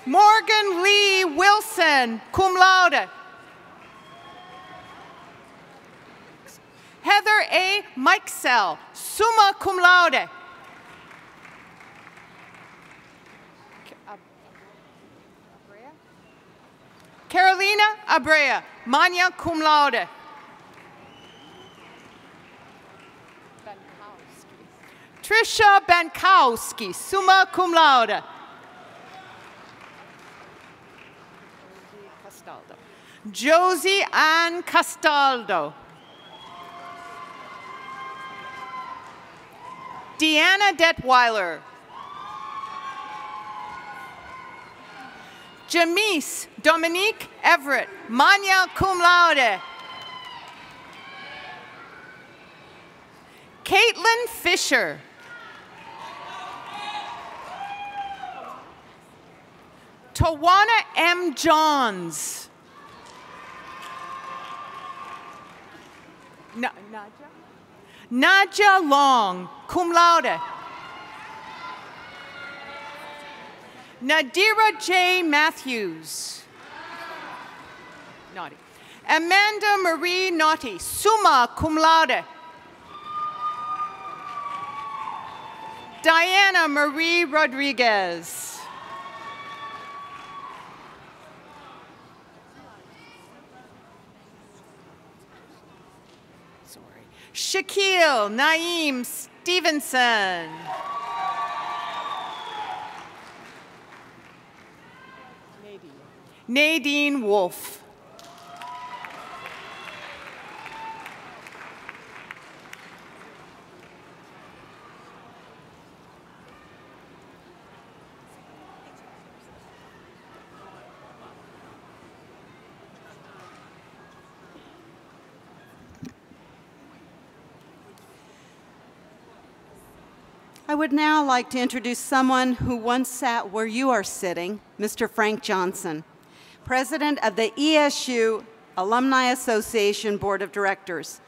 Morgan Lee Wilson, cum laude. Heather A. Mikesell, summa cum laude. Carolina Abrea, magna cum laude. Trisha Bankowski, summa cum laude. Josie Ann Castaldo. Deanna Detweiler. Jamise Dominique Everett, magna cum laude. Caitlin Fisher. Tawana M. Johns. Nadia Long, cum laude. Nadira J. Matthews. Naughty. Amanda Marie Naughty, summa cum laude. Diana Marie Rodriguez. Shaquille Naeem Stevenson. Nadine Wolf. I would now like to introduce someone who once sat where you are sitting, Mr. Frank Johnson, President of the ESU Alumni Association Board of Directors.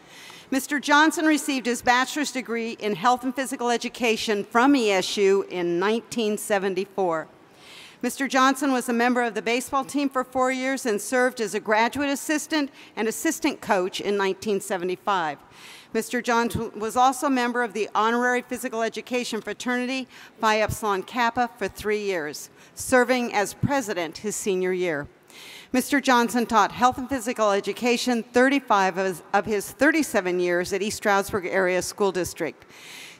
Mr. Johnson received his bachelor's degree in health and physical education from ESU in 1974. Mr. Johnson was a member of the baseball team for 4 years and served as a graduate assistant and assistant coach in 1975. Mr. Johnson was also a member of the honorary physical education fraternity Phi Epsilon Kappa for 3 years, serving as president his senior year. Mr. Johnson taught health and physical education 35 of his 37 years at East Stroudsburg Area School District.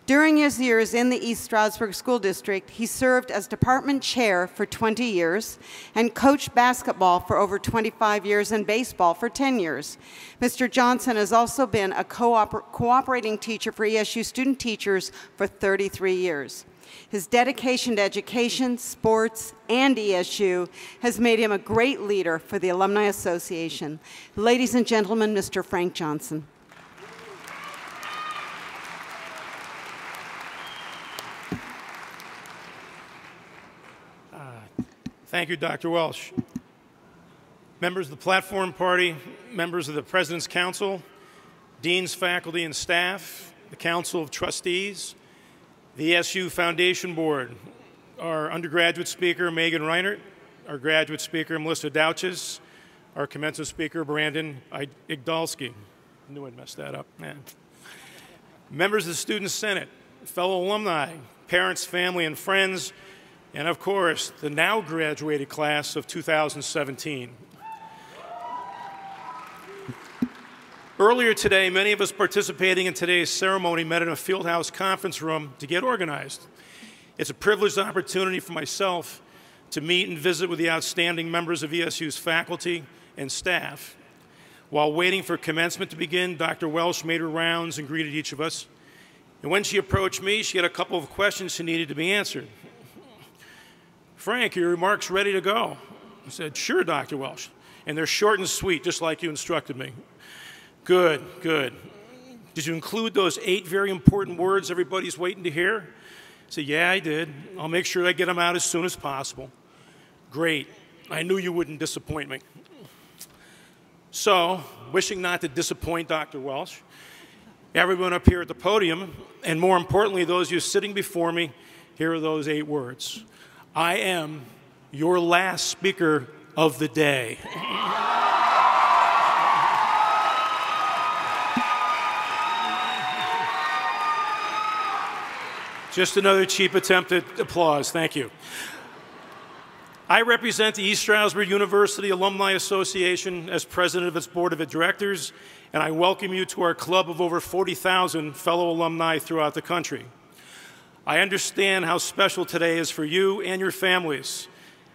During his years in the East Stroudsburg School District, he served as department chair for 20 years and coached basketball for over 25 years and baseball for 10 years. Mr. Johnson has also been a cooperating teacher for ESU student teachers for 33 years. His dedication to education, sports, and ESU has made him a great leader for the Alumni Association. Ladies and gentlemen, Mr. Frank Johnson. Thank you, Dr. Welsh. Members of the Platform Party, members of the President's Council, deans, faculty, and staff, the Council of Trustees, the ESU Foundation Board, our undergraduate speaker, Megan Reinert, our graduate speaker, Melissa Douches, our commencement speaker, Brandon Igdalski. I knew I'd mess that up, man. Members of the Student Senate, fellow alumni, parents, family, and friends, and of course, the now graduated class of 2017. Earlier today, many of us participating in today's ceremony met in a Fieldhouse conference room to get organized. It's a privileged opportunity for myself to meet and visit with the outstanding members of ESU's faculty and staff. While waiting for commencement to begin, Dr. Welsh made her rounds and greeted each of us. And when she approached me, she had a couple of questions she needed to be answered. Frank, are your remarks ready to go? I said, sure, Dr. Welsh. And they're short and sweet, just like you instructed me. Good, good. Did you include those 8 very important words everybody's waiting to hear? I said, yeah, I did. I'll make sure I get them out as soon as possible. Great. I knew you wouldn't disappoint me. So, wishing not to disappoint Dr. Welsh, everyone up here at the podium, and more importantly, those of you sitting before me, here are those 8 words. I am your last speaker of the day. Just another cheap attempt at applause. Thank you. I represent the East Stroudsburg University Alumni Association as president of its board of directors, and I welcome you to our club of over 40,000 fellow alumni throughout the country. I understand how special today is for you and your families,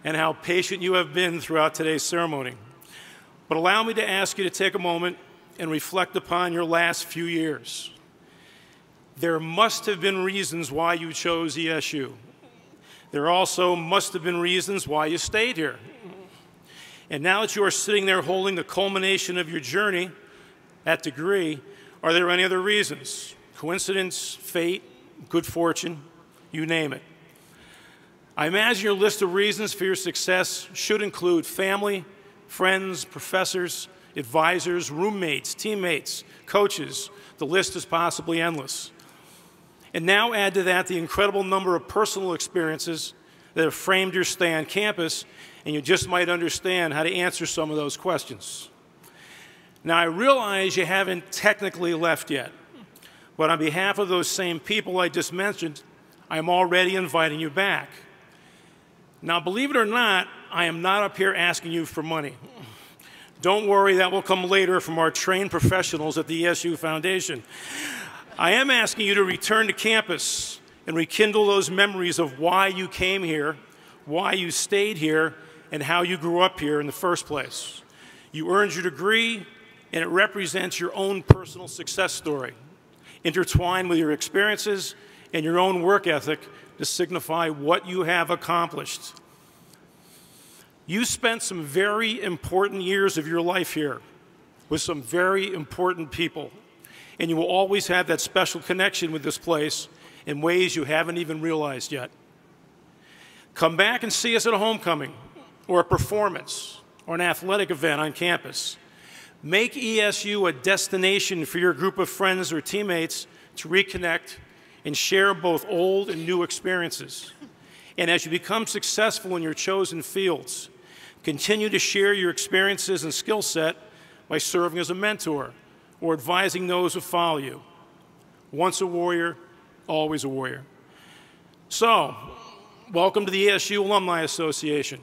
and how patient you have been throughout today's ceremony. But allow me to ask you to take a moment and reflect upon your last few years. There must have been reasons why you chose ESU. There also must have been reasons why you stayed here. And now that you are sitting there holding the culmination of your journey, that degree, are there any other reasons? Coincidence, fate, good fortune, you name it. I imagine your list of reasons for your success should include family, friends, professors, advisors, roommates, teammates, coaches. The list is possibly endless. And now add to that the incredible number of personal experiences that have framed your stay on campus, and you just might understand how to answer some of those questions. Now, I realize you haven't technically left yet, but on behalf of those same people I just mentioned, I'm already inviting you back. Now, believe it or not, I am not up here asking you for money. Don't worry, that will come later from our trained professionals at the ESU Foundation. I am asking you to return to campus and rekindle those memories of why you came here, why you stayed here, and how you grew up here in the first place. You earned your degree, and it represents your own personal success story, intertwined with your experiences and your own work ethic to signify what you have accomplished. You spent some very important years of your life here with some very important people. And you will always have that special connection with this place in ways you haven't even realized yet. Come back and see us at a homecoming, or a performance, or an athletic event on campus. Make ESU a destination for your group of friends or teammates to reconnect and share both old and new experiences. And as you become successful in your chosen fields, continue to share your experiences and skill set by serving as a mentor, or advising those who follow you. Once a warrior, always a warrior. So, welcome to the ESU Alumni Association.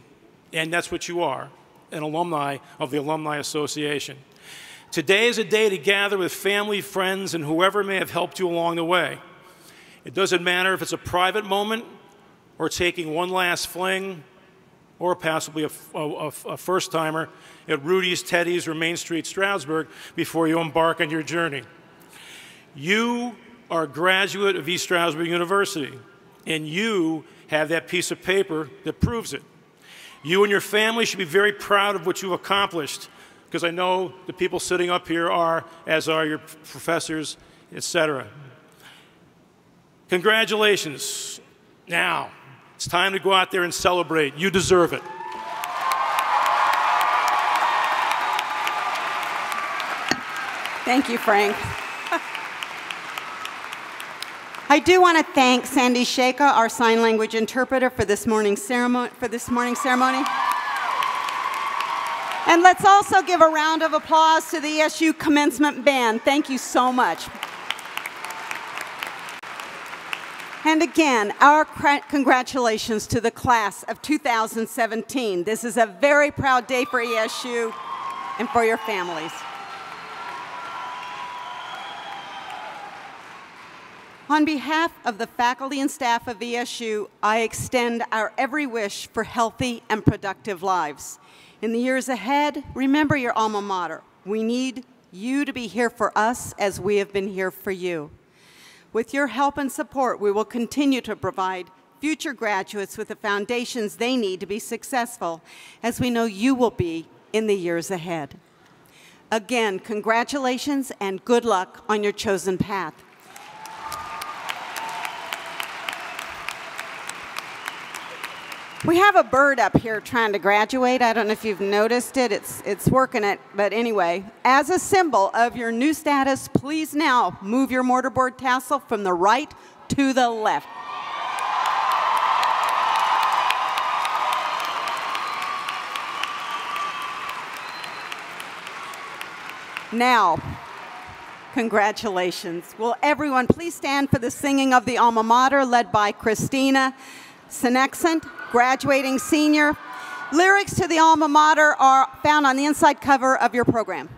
And that's what you are, an alumni of the Alumni Association. Today is a day to gather with family, friends, and whoever may have helped you along the way. It doesn't matter if it's a private moment, or taking one last fling, or possibly a first-timer at Rudy's, Teddy's, or Main Street, Stroudsburg before you embark on your journey. You are a graduate of East Stroudsburg University, and you have that piece of paper that proves it. You and your family should be very proud of what you've accomplished, because I know the people sitting up here are, as are your professors, etc. Congratulations. Now, it's time to go out there and celebrate. You deserve it. Thank you, Frank. I do want to thank Sandy Sheka, our sign language interpreter, for this morning's ceremony. And let's also give a round of applause to the ESU Commencement Band. Thank you so much. And again, our congratulations to the class of 2017. This is a very proud day for ESU and for your families. On behalf of the faculty and staff of ESU, I extend our every wish for healthy and productive lives. In the years ahead, remember your alma mater. We need you to be here for us as we have been here for you. With your help and support, we will continue to provide future graduates with the foundations they need to be successful, as we know you will be in the years ahead. Again, congratulations and good luck on your chosen path. We have a bird up here trying to graduate. I don't know if you've noticed it. It's working it. But anyway, as a symbol of your new status, please now move your mortarboard tassel from the right to the left. Now, congratulations. Will everyone please stand for the singing of the alma mater led by Christina Senexant, graduating senior. Lyrics to the alma mater are found on the inside cover of your program.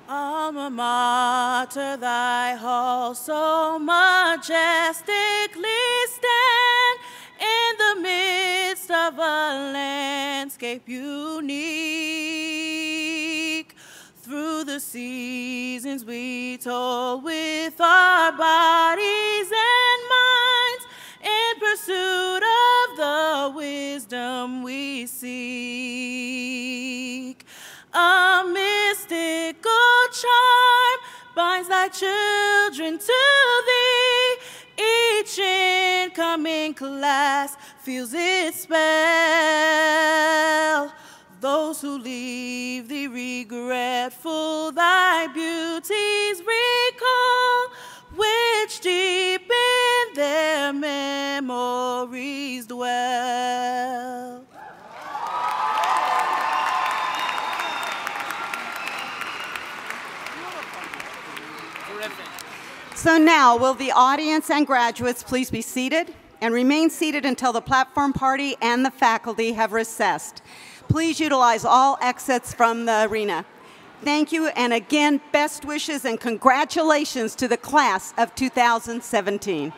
Alma mater, thy hall so majestically stand in the midst of a landscape unique. Through the seasons we toil with our bodies and minds in pursuit of the wisdom we seek. A mystical charm binds thy children to thee. Each incoming class feels its spell. Those who leave thee regretful thy beauties recall, which deep in their memories dwell. So now, will the audience and graduates please be seated and remain seated until the platform party and the faculty have recessed. Please utilize all exits from the arena. Thank you, and again, best wishes and congratulations to the class of 2017.